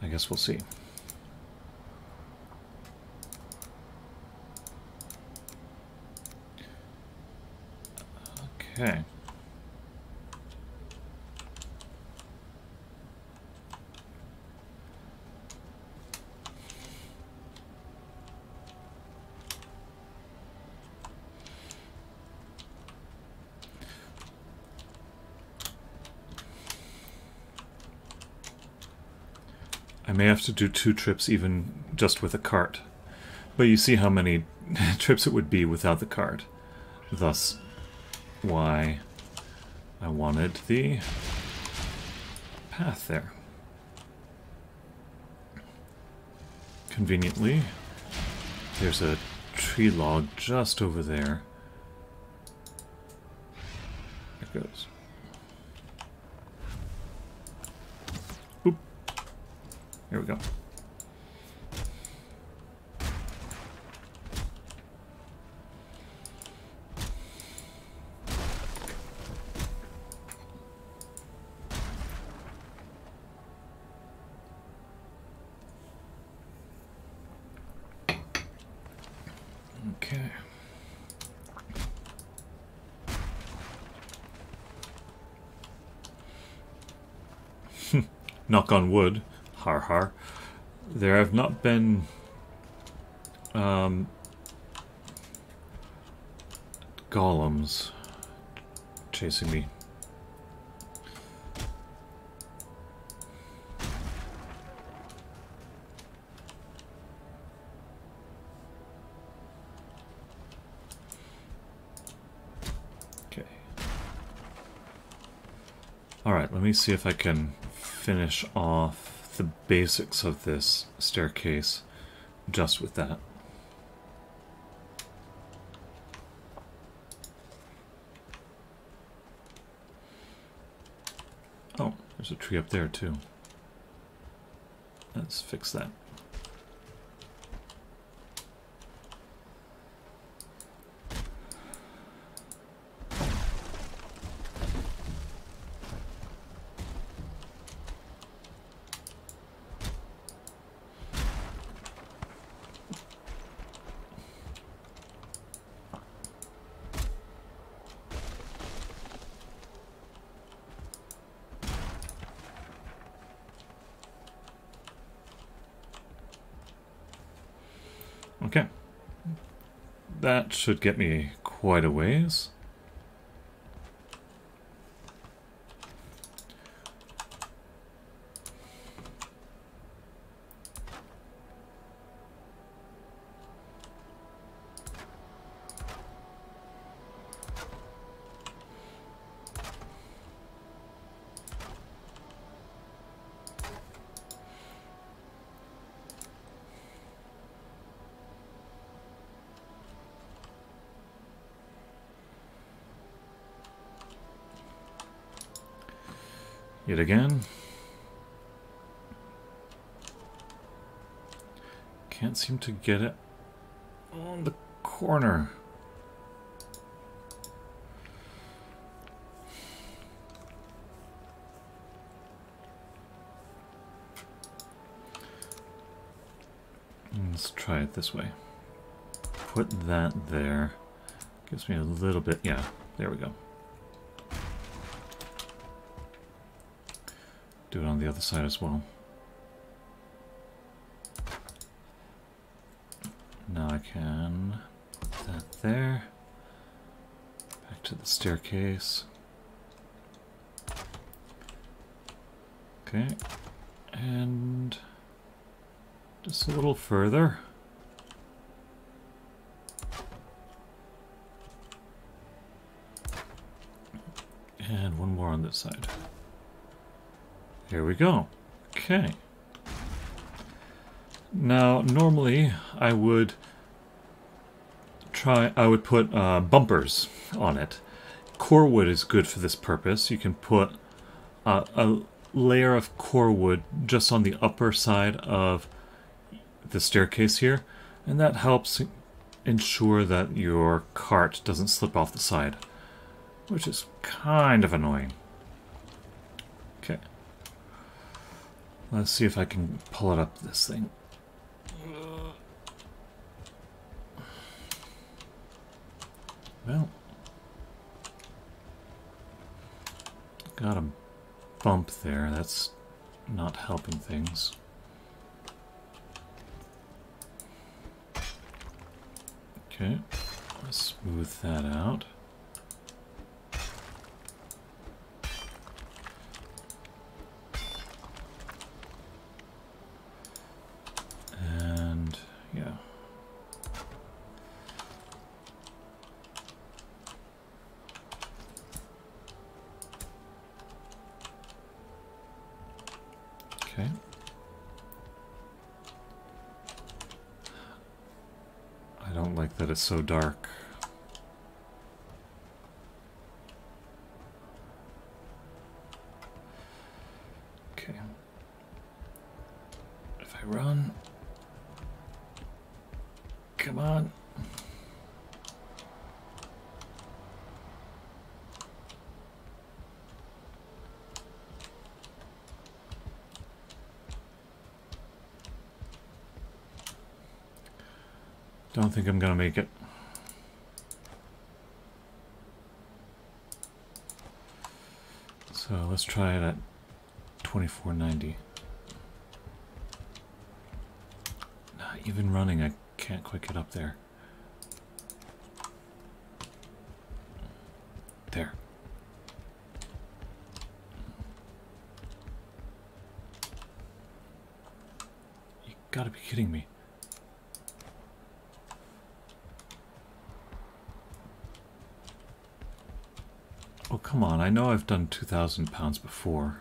I guess we'll see. Okay. I may have to do 2 trips even just with a cart, but you see how many trips it would be without the cart. Thus, why I wanted the path there. Conveniently, there's a tree log just over there. There it goes. Oop. There we go. Okay. Knock on wood. Har har. There have not been golems chasing me. Okay. Alright, let me see if I can finish off the basics of this staircase just with that. Oh, there's a tree up there too. Let's fix that. Okay. That should get me quite a ways. Yet again. Can't seem to get it on the corner. Let's try it this way. Put that there. Gives me a little bit, yeah, there we go. Do it on the other side as well. Now I can put that there. Back to the staircase. Okay. And just a little further. And one more on this side. Here we go. Okay. Now, normally I would put bumpers on it. Core wood is good for this purpose. You can put a layer of core wood just on the upper side of the staircase here, and that helps ensure that your cart doesn't slip off the side, which is kind of annoying. Okay. Let's see if I can pull it up this thing. Well, got a bump there. That's not helping things. Okay, let's smooth that out. And yeah. Okay. I don't like that it's so dark. Okay. If I run... Come on. Don't think I'm gonna make it. So let's try it at 2490. Not even running, I can't quite get up there. There. You gotta be kidding me. Oh, come on. I know I've done 2,000 pounds before.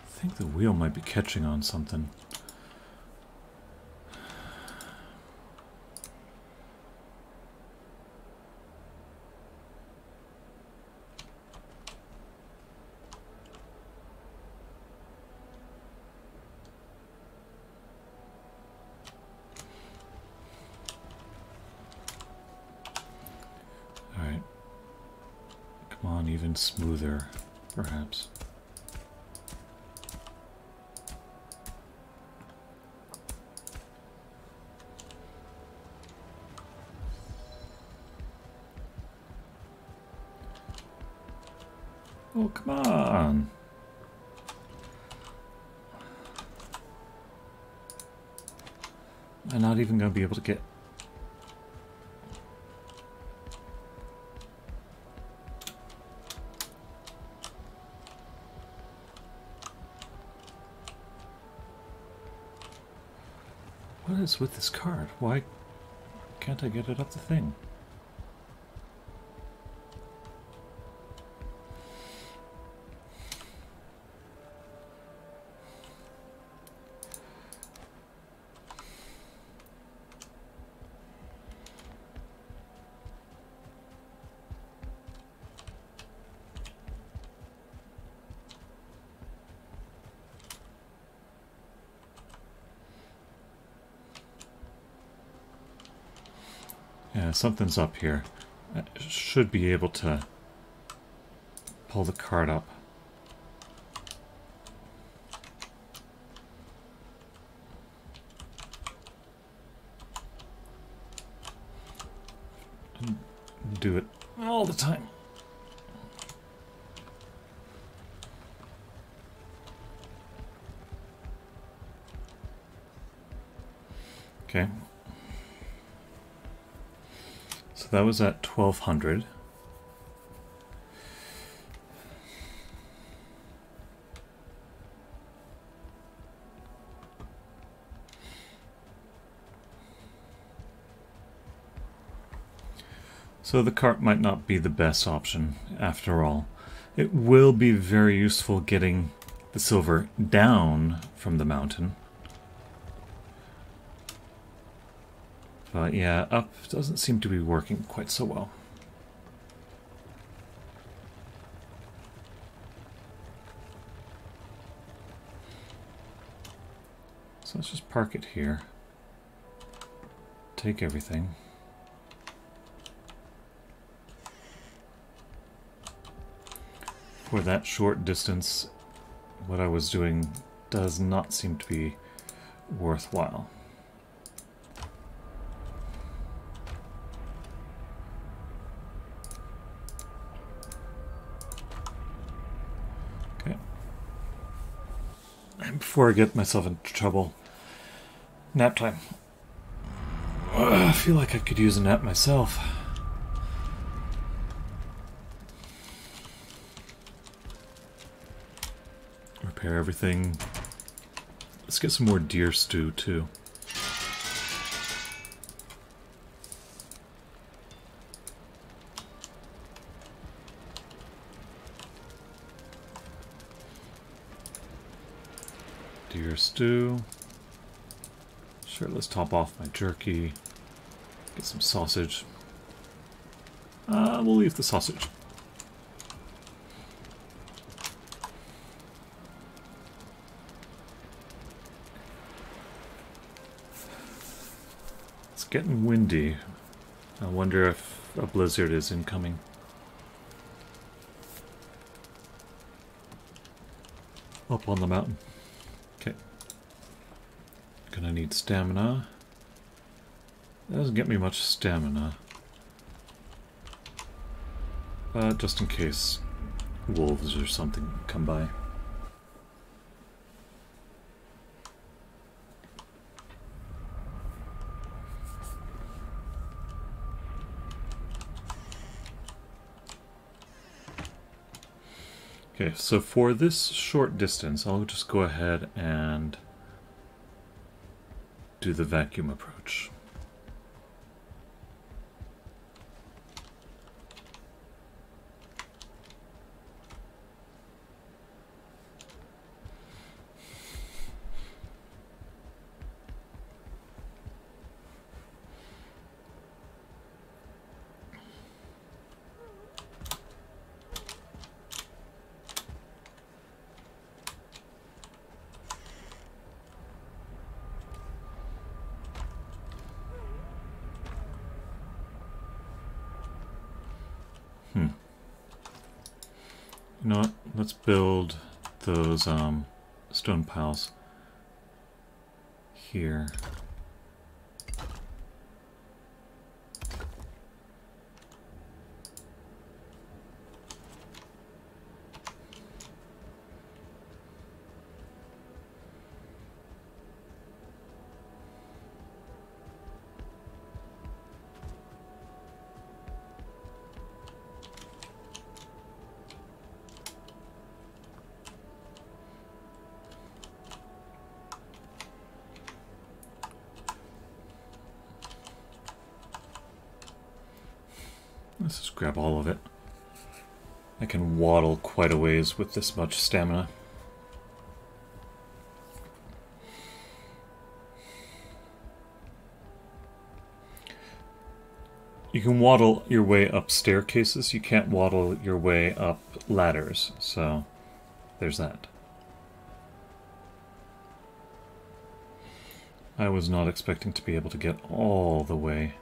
I think the wheel might be catching on something. even smoother, perhaps. Oh, come on! I'm not even going to be able to get... What is with this card? Why can't I get it up the thing? Yeah, something's up here. I should be able to pull the card up. And do it all the time. Okay. So that was at 1200. So the cart might not be the best option after all. It will be very useful getting the silver down from the mountain. But yeah, up doesn't seem to be working quite so well. So let's just park it here. Take everything. For that short distance, what I was doing does not seem to be worthwhile. Okay. And before I get myself into trouble, nap time. I feel like I could use a nap myself. Repair everything. Let's get some more deer stew too. Deer stew. Sure, let's top off my jerky. Get some sausage. We'll leave the sausage. It's getting windy. I wonder if a blizzard is incoming. Up on the mountain. Okay. Gonna need stamina. That doesn't get me much stamina. Just in case wolves or something come by. Okay, so for this short distance, I'll just go ahead and do the vacuum approach. You know what? Let's build those stone piles here. Let's just grab all of it. I can waddle quite a ways with this much stamina. You can waddle your way up staircases, you can't waddle your way up ladders, so there's that. I was not expecting to be able to get all the way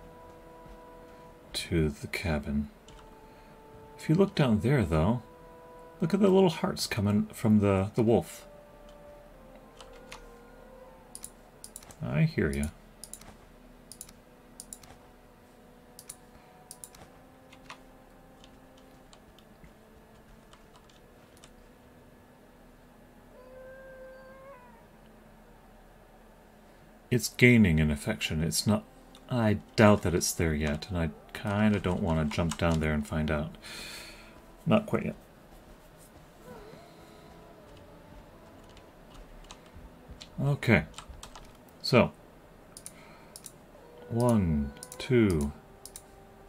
to the cabin. If you look down there, though, look at the little hearts coming from the wolf. I hear you. It's gaining an affection. It's not... I doubt that it's there yet, and I kind of don't want to jump down there and find out. Not quite yet. Okay. So. 1, 2,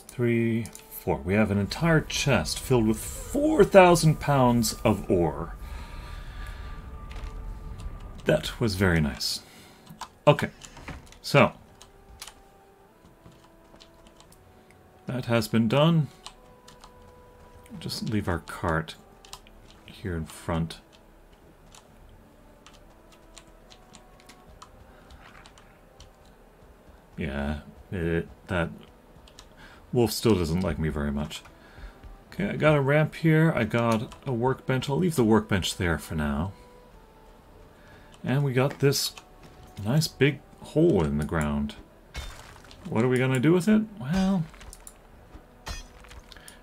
3, 4. We have an entire chest filled with 4,000 pounds of ore. That was very nice. Okay. So. That has been done. Just leave our cart here in front. Yeah, that wolf still doesn't like me very much. Okay, I got a ramp here. I got a workbench. I'll leave the workbench there for now. And we got this nice big hole in the ground. What are we going to do with it? Well...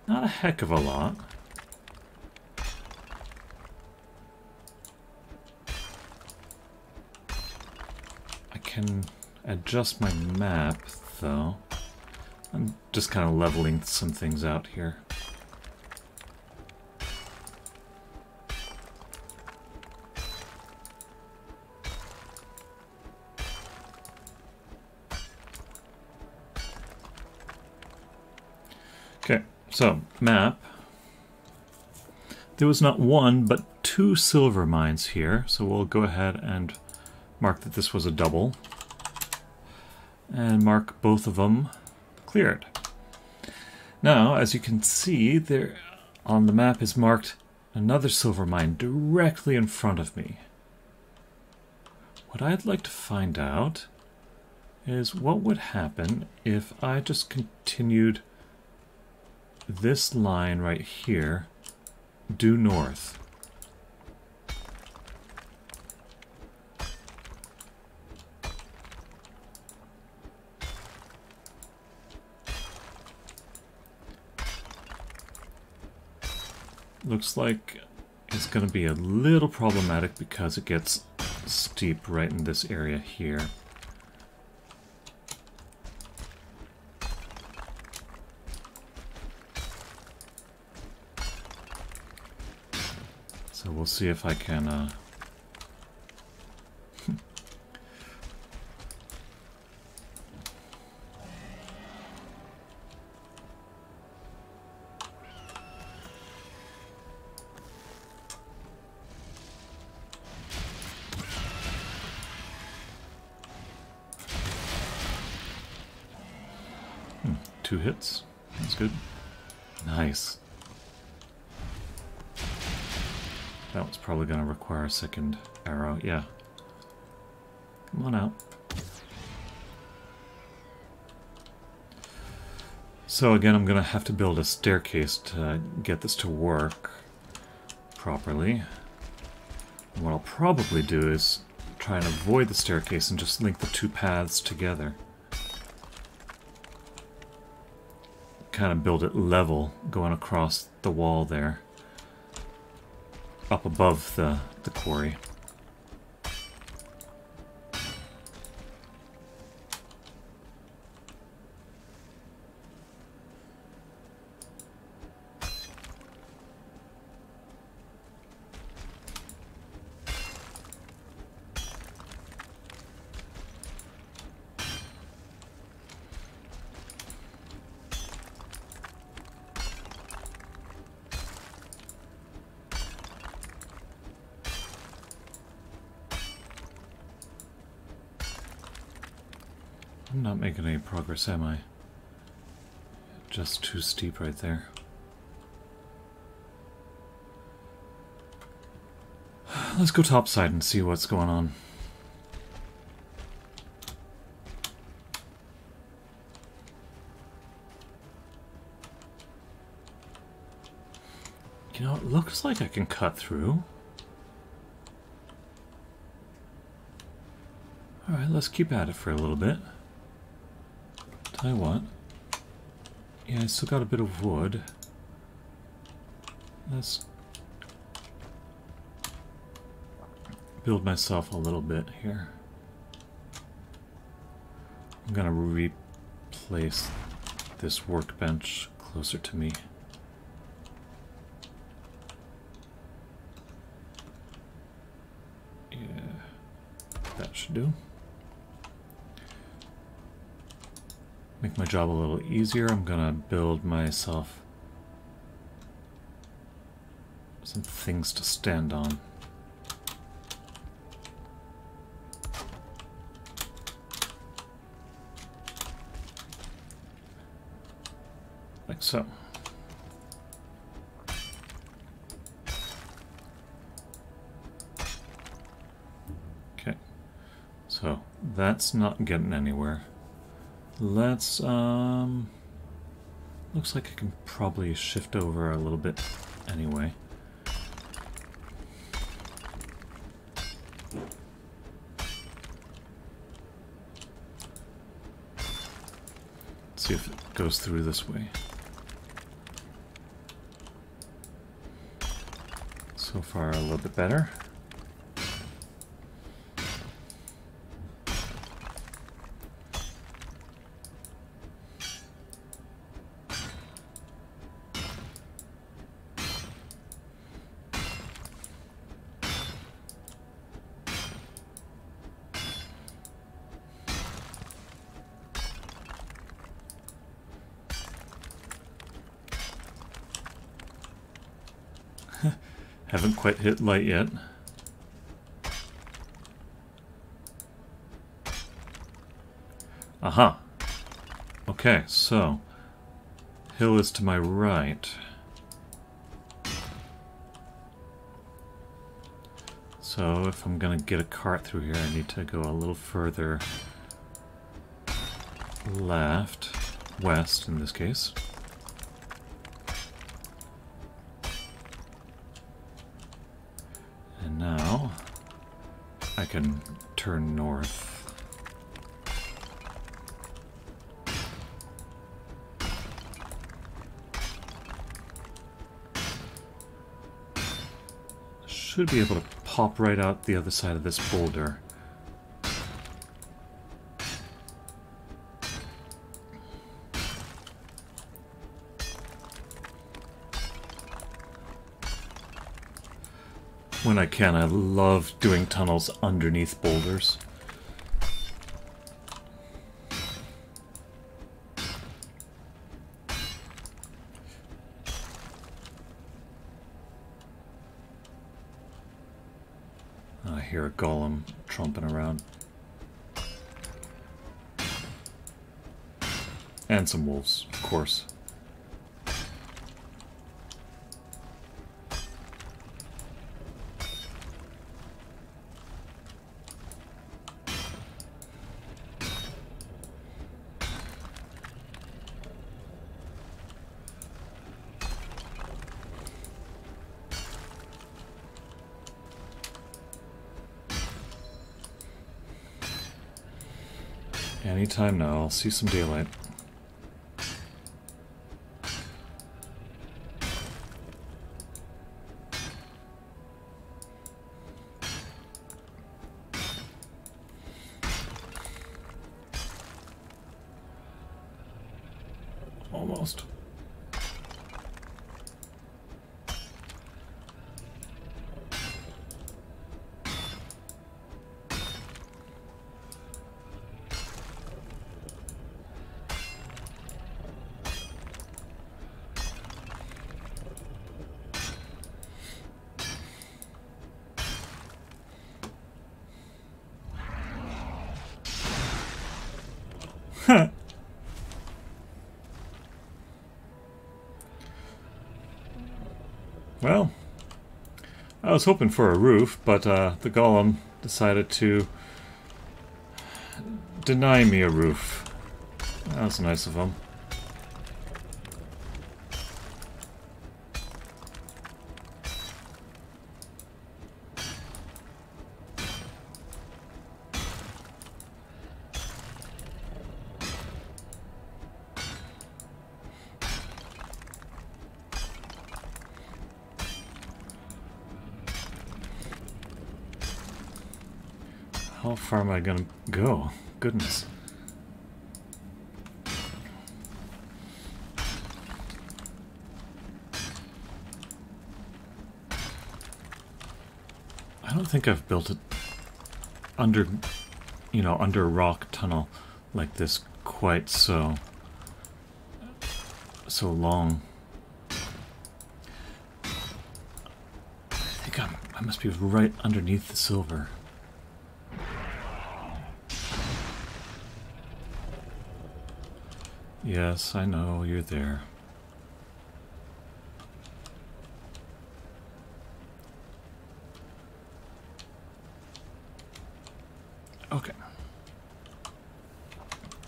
not a heck of a lot. I can adjust my map, though. I'm just kind of leveling some things out here. Okay. So, map. There was not one, but 2 silver mines here, so we'll go ahead and mark that this was a double. And mark both of them cleared. Now, as you can see, there on the map is marked another silver mine directly in front of me. What I'd like to find out is what would happen if I just continued this line right here due north. Looks like it's going to be a little problematic because it gets steep right in this area here. So we'll see if I can... 2 hits. That's good. Nice. That was probably going to require a second arrow. Yeah. Come on out. So again, I'm going to have to build a staircase to get this to work. properly. And what I'll probably do is try and avoid the staircase and just link the two paths together. Kind of build it level going across the wall there, up above the quarry. I'm not making any progress, am I? Just too steep right there. Let's go topside and see what's going on. You know, it looks like I can cut through. Alright, let's keep at it for a little bit. Tell you what. Yeah, I still got a bit of wood. Let's build myself a little bit here. I'm gonna replace this workbench closer to me. Yeah, that should do. Make my job a little easier. I'm gonna build myself some things to stand on. Like so. Okay. So that's not getting anywhere. Let's, looks like I can probably shift over a little bit anyway. Let's see if it goes through this way. So far, a little bit better. Haven't quite hit light yet. Aha! Okay, so hill is to my right. So if I'm gonna get a cart through here, I need to go a little further left, west in this case. And now I can turn north. Should be able to pop right out the other side of this boulder. When I can, I love doing tunnels underneath boulders. I hear a golem tromping around. And some wolves, of course. Anytime now, I'll see some daylight. Almost. Well, I was hoping for a roof, but the Golem decided to deny me a roof. That was nice of him. How far am I gonna go? Goodness. I don't think I've built it under, under a rock tunnel like this quite so long. I think I must be right underneath the silver. Yes, I know, you're there. Okay.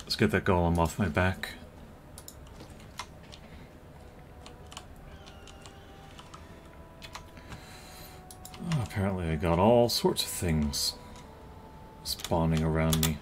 Let's get that golem off my back. Oh, apparently I got all sorts of things spawning around me.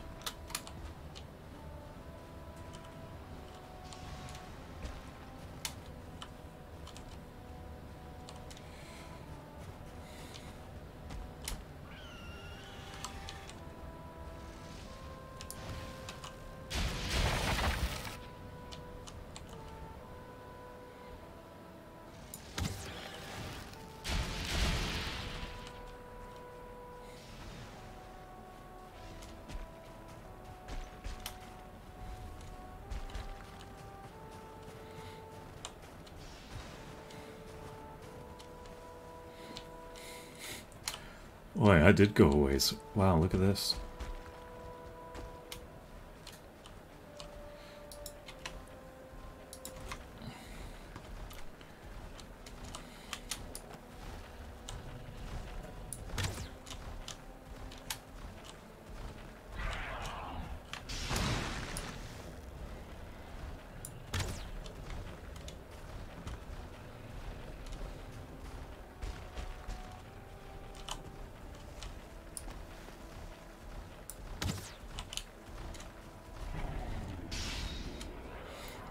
Boy, I did go a ways. Wow, look at this.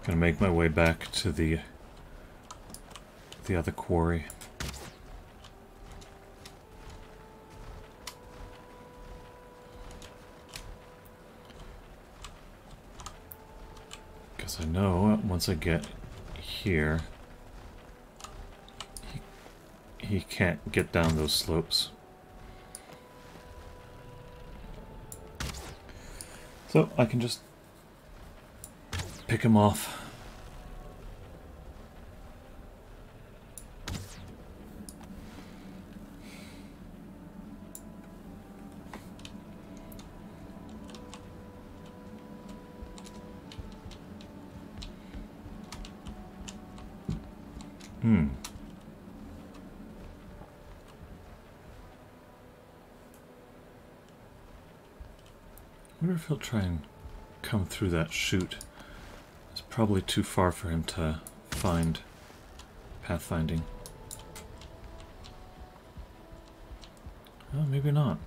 Gonna make my way back to the other quarry. Because I know once I get here, he can't get down those slopes. So I can just pick him off. I wonder if he'll try and come through that chute. It's probably too far for him to find pathfinding. Well, maybe not.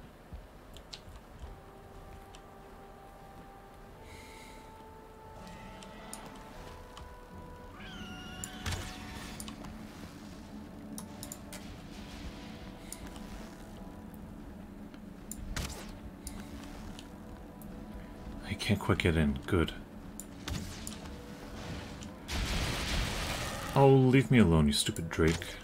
he can't quite get in. Good. Oh, leave me alone, you stupid Drake.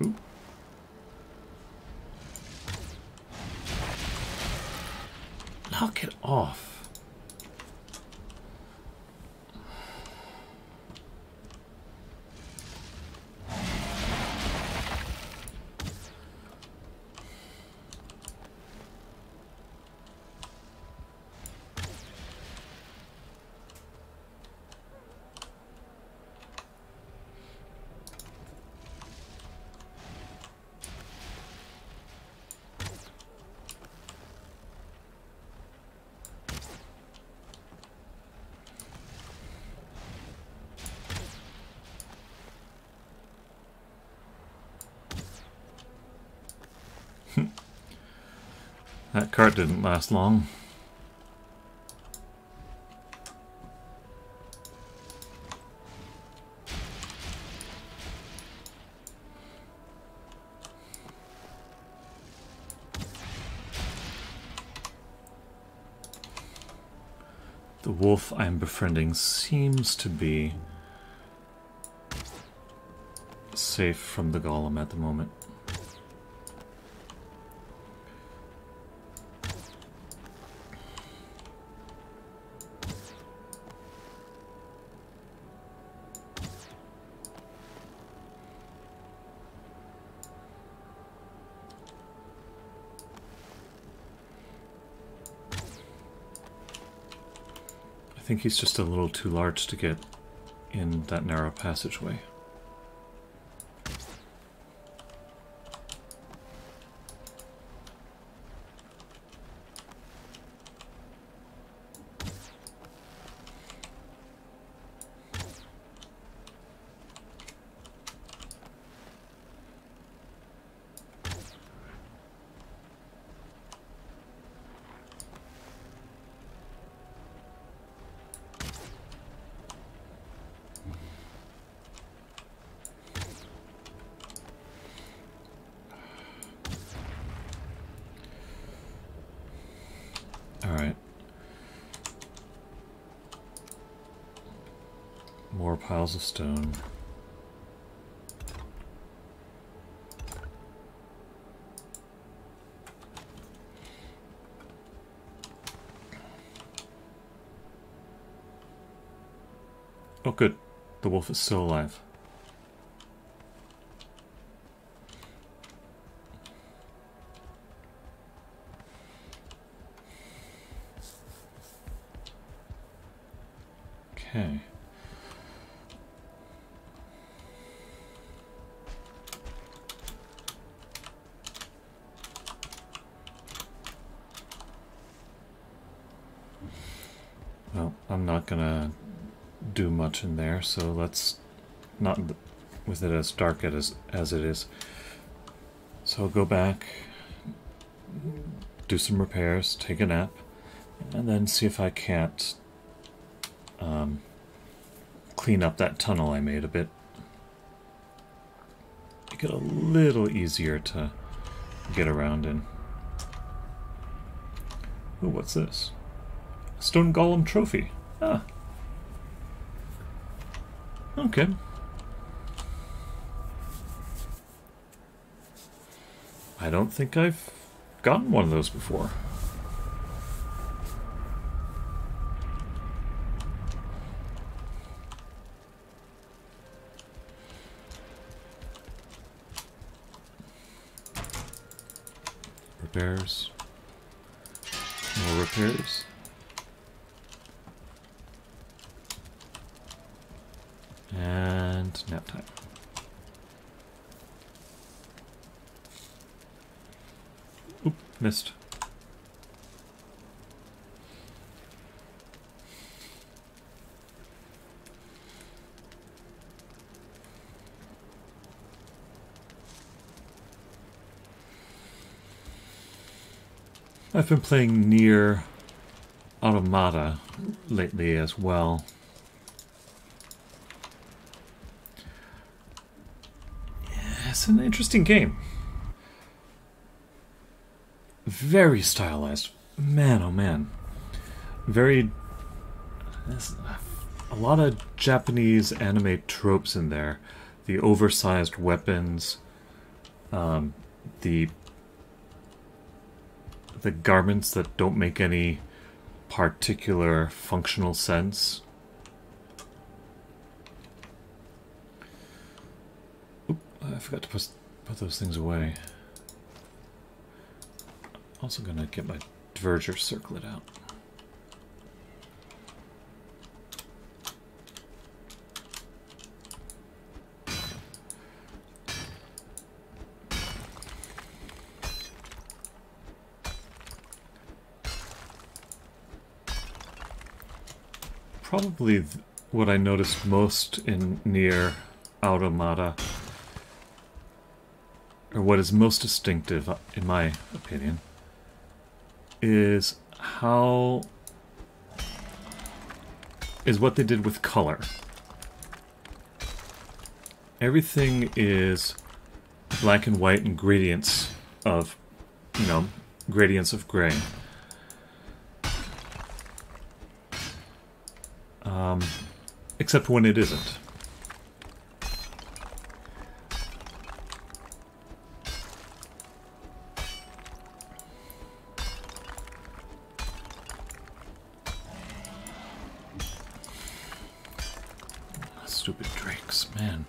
Ooh. Knock it off. That cart didn't last long. The wolf I'm befriending seems to be safe from the golem at the moment. I think he's just a little too large to get in that narrow passageway. Alright. More piles of stone. Oh good, the wolf is still alive. Okay. Well, I'm not gonna do much in there, so let's not with it as dark as it is. So I'll go back, do some repairs, take a nap, and then see if I can't clean up that tunnel I made a bit. Make it a little easier to get around in. Oh, what's this? A stone golem trophy. Ah. Okay. I don't think I've gotten one of those before. Repairs. More repairs. And nap time. Oop, missed. I've been playing Nier Automata lately as well. It's an interesting game. Very stylized. Man, oh man. Very... There's a lot of Japanese anime tropes in there. The oversized weapons, the garments that don't make any particular functional sense. Oop, I forgot to put those things away. Also gonna get my diverger circlet out. Probably what I noticed most in Nier Automata, or what is most distinctive, in my opinion, is what they did with color. Everything is black and white and gradients of, gradients of gray. Except when it isn't. Stupid drakes, man.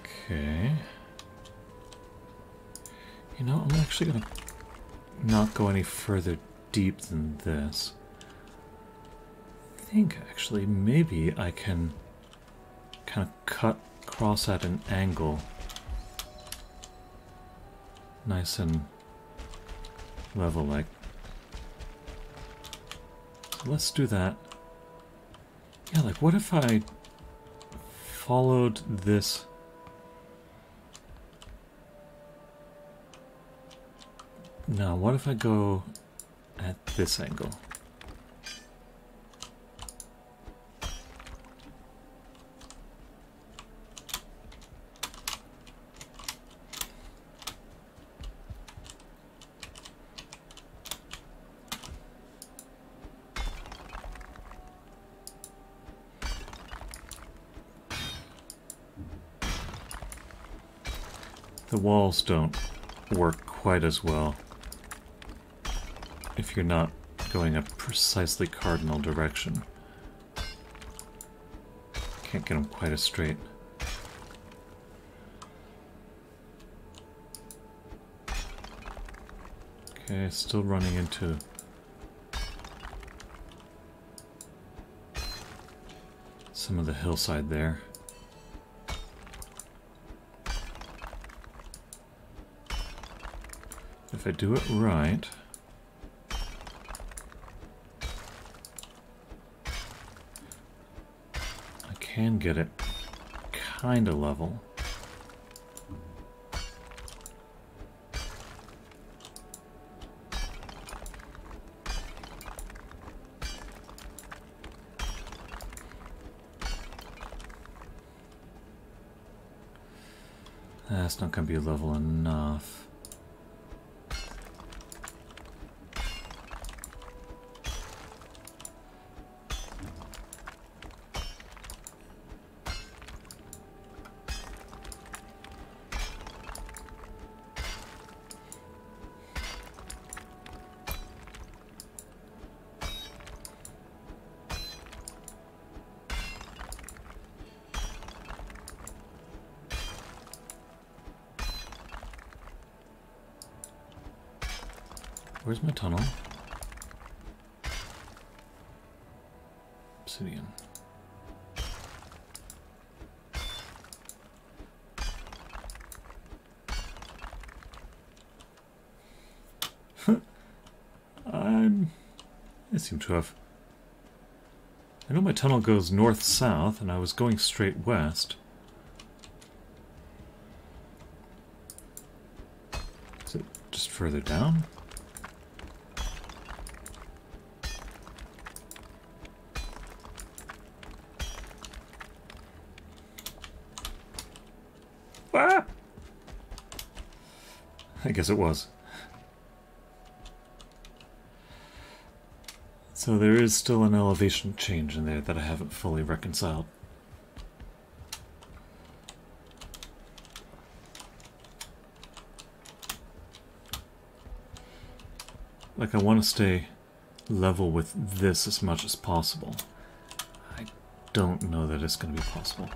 Okay. You know, I'm actually gonna not go any further deep than this. I think, actually, maybe I can kind of cut across at an angle. Nice and level, like. So let's do that. Yeah, like, what if I followed this... Now, what if I go at this angle? The walls don't work quite as well if you're not going a precisely cardinal direction. Can't get them quite as straight. Okay, still running into some of the hillside there. If I do it right, I can get it kind of level. That's not going to be level enough. Where's my tunnel? Obsidian. I seem to have... I know my tunnel goes north-south, and I was going straight west. Is it just further down? Ah! I guess it was. So there is still an elevation change in there that I haven't fully reconciled. Like, I want to stay level with this as much as possible. I don't know that it's going to be possible.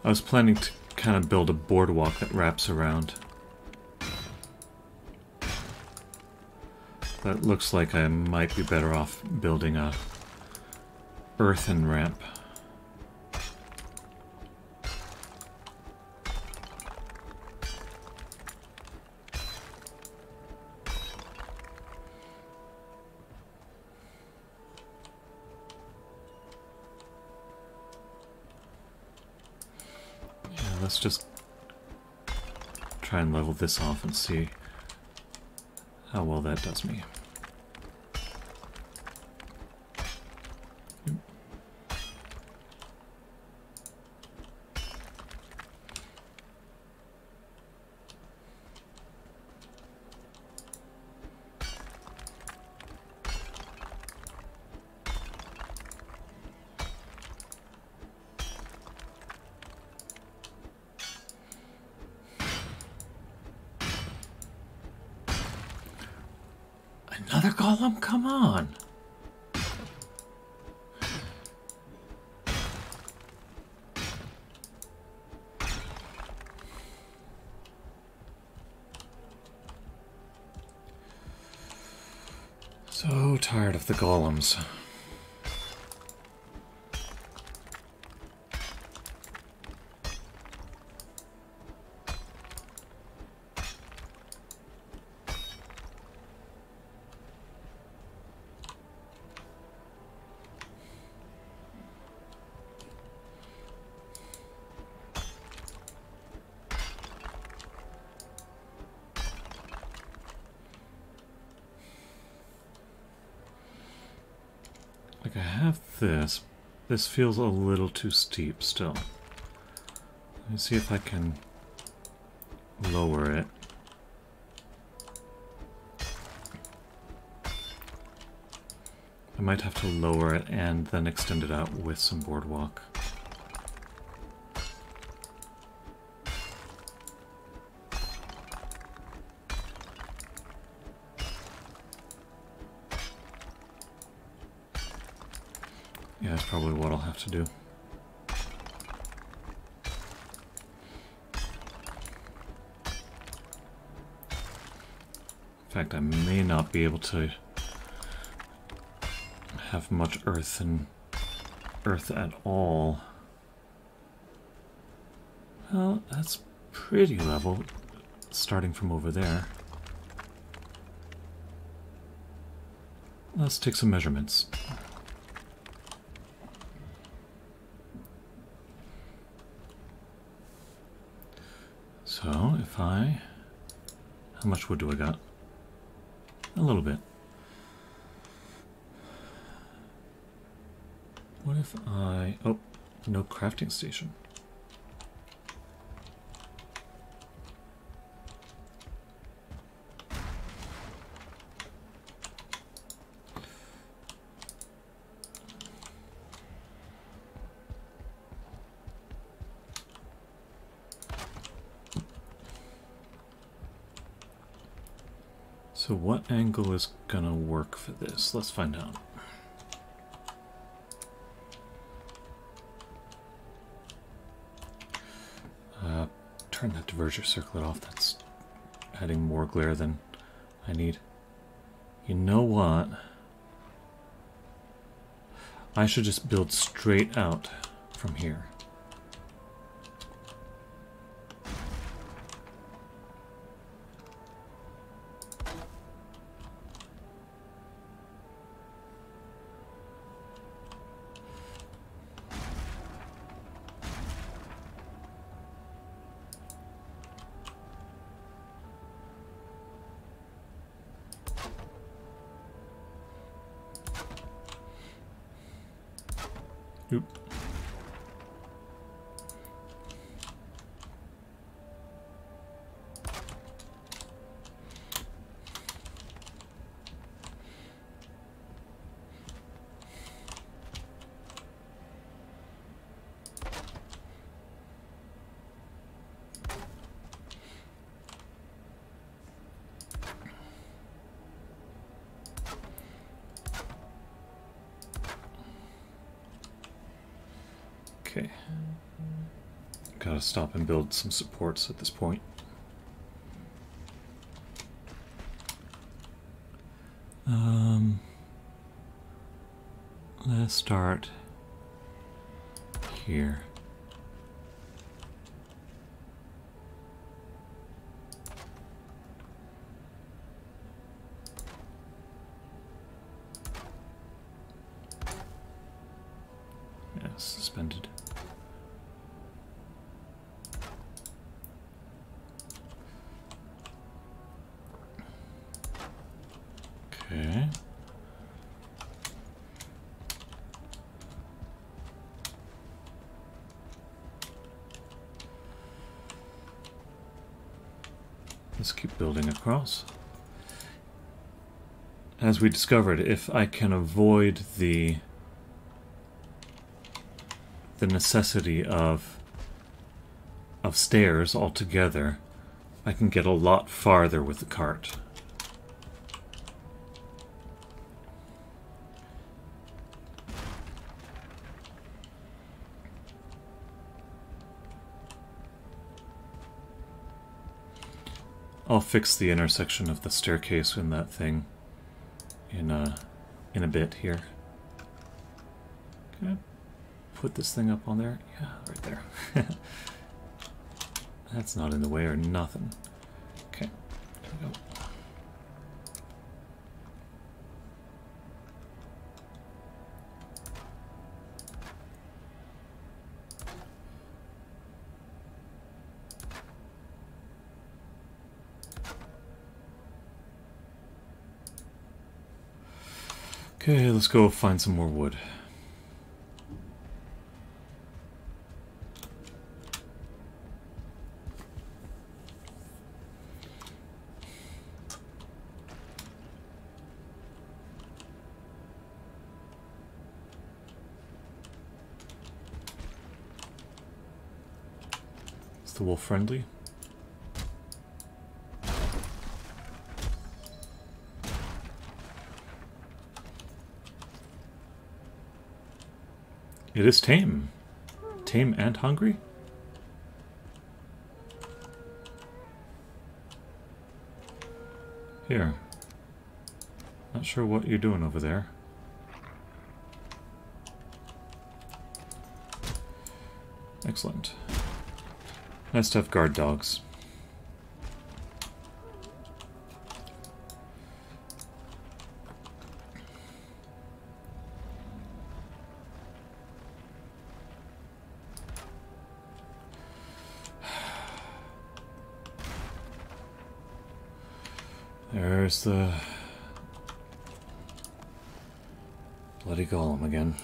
I was planning to kind of build a boardwalk that wraps around. But it looks like I might be better off building a earthen ramp. Let's just try and level this off and see how well that does me. Another golem? Come on! So tired of the golems. Like, I have this. This feels a little too steep still. Let me see if I can lower it. I might have to lower it and then extend it out with some boardwalk. Yeah, that's probably what I'll have to do. In fact, I may not be able to have much earth at all. Well, that's pretty level, starting from over there. Let's take some measurements. So, if I... How much wood do I got? A little bit. What if I... Oh, no crafting station. So what angle is gonna work for this? Let's find out. Turn that diverger circlet off. That's adding more glare than I need. You know what? I should just build straight out from here. Oop. Okay. Gotta stop and build some supports at this point. Let's start here. Yeah, suspended. Okay. Let's keep building across. As we discovered, if I can avoid the necessity of stairs altogether, I can get a lot farther with the cart. I'll fix the intersection of the staircase in that thing in a bit here. Can I put this thing up on there? Yeah, right there. That's not in the way or nothing. Okay, there we go. Okay, let's go find some more wood. Is the wolf friendly? It is tame. Tame and hungry? Here. Not sure what you're doing over there. Excellent. Nice to have guard dogs. There's the bloody Golem again.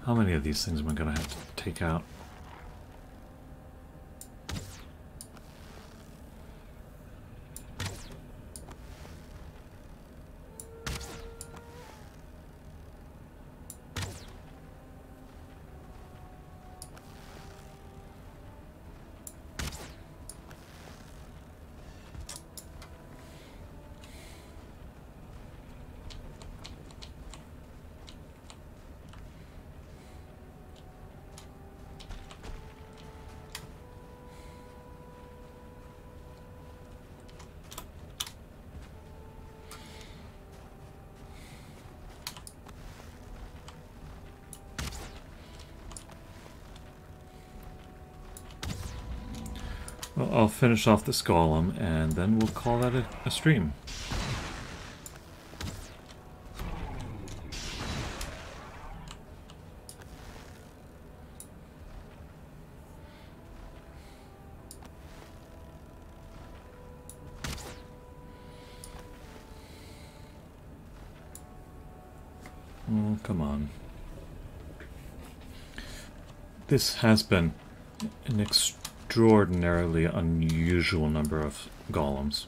How many of these things am I going to have to take out? I'll finish off this golem, and then we'll call that a stream. Oh, come on. This has been an extraordinarily unusual number of golems.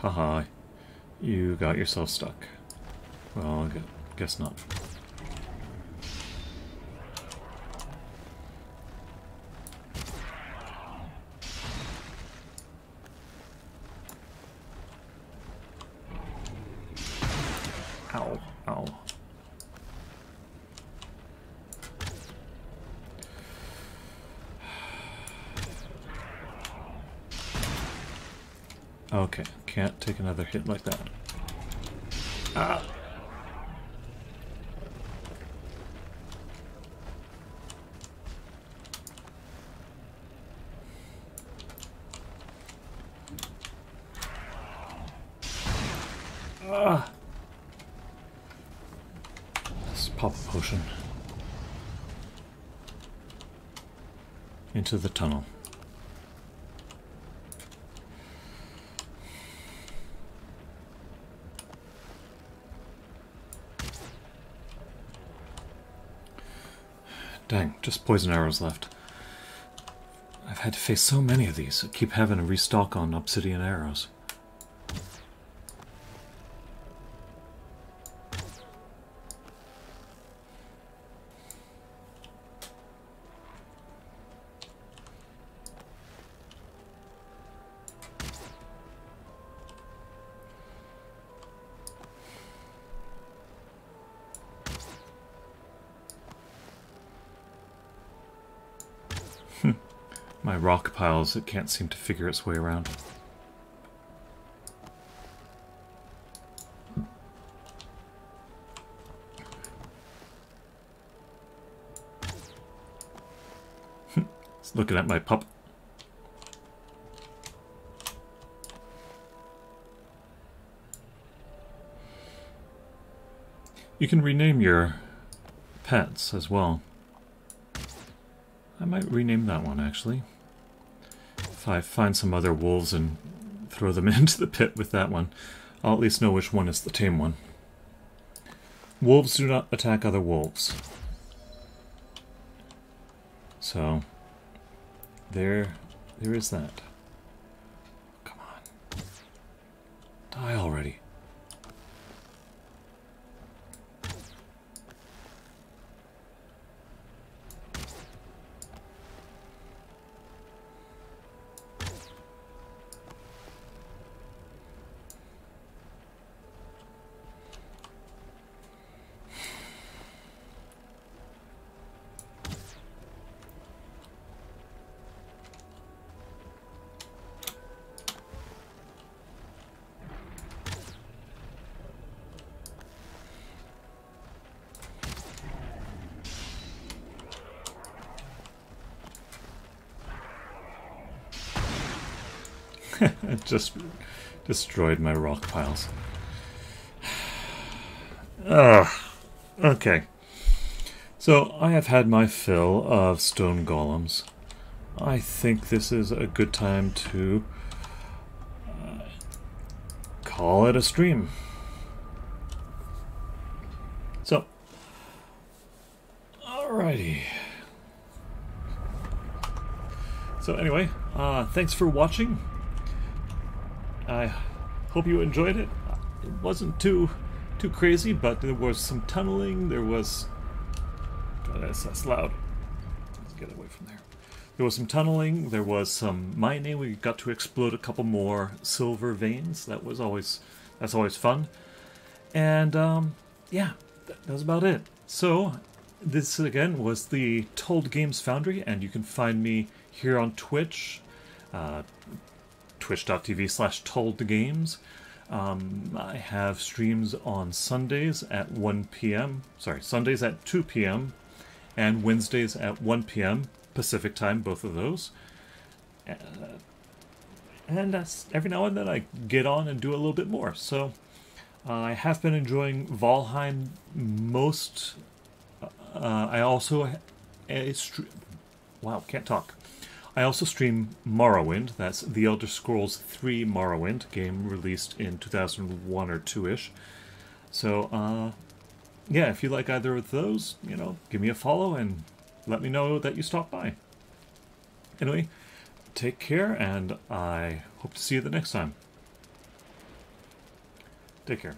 Haha, you got yourself stuck. Well, I guess not. Ow, ow. Okay, can't take another hit like that. Ah! Ah! Let's pop a potion. Into the tunnel. Dang, just poison arrows left. I've had to face so many of these. I keep having to restock on obsidian arrows. My rock piles, it can't seem to figure its way around. It's looking at my pup. You can rename your pets as well. I might rename that one, actually. If I find some other wolves and throw them into the pit with that one, I'll at least know which one is the tame one. Wolves do not attack other wolves. So, there is that. Come on. Die already. It just destroyed my rock piles. Ugh. Okay. So I have had my fill of stone golems. I think this is a good time to call it a stream. So, alrighty. So anyway, thanks for watching. I hope you enjoyed it. It wasn't too crazy, but there was some tunneling. There was... God, that's loud. Let's get away from there. There was some tunneling, there was some mining. We got to explode a couple more silver veins. That's always fun. And yeah, that was about it. So this again was the Told Games Foundry, and you can find me here on Twitch, twitch.tv/toldgames. I have streams on Sundays at 1 p.m. Sundays at 2 p.m. and Wednesdays at 1 p.m. Pacific time, both of those. And that's every now and then I get on and do a little bit more. So I have been enjoying Valheim most. I also wow, can't talk. I also stream Morrowind. That's the Elder Scrolls 3 Morrowind, game released in 2001 or 2-ish. So, yeah, if you like either of those, give me a follow and let me know that you stopped by. Anyway, take care, and I hope to see you the next time. Take care.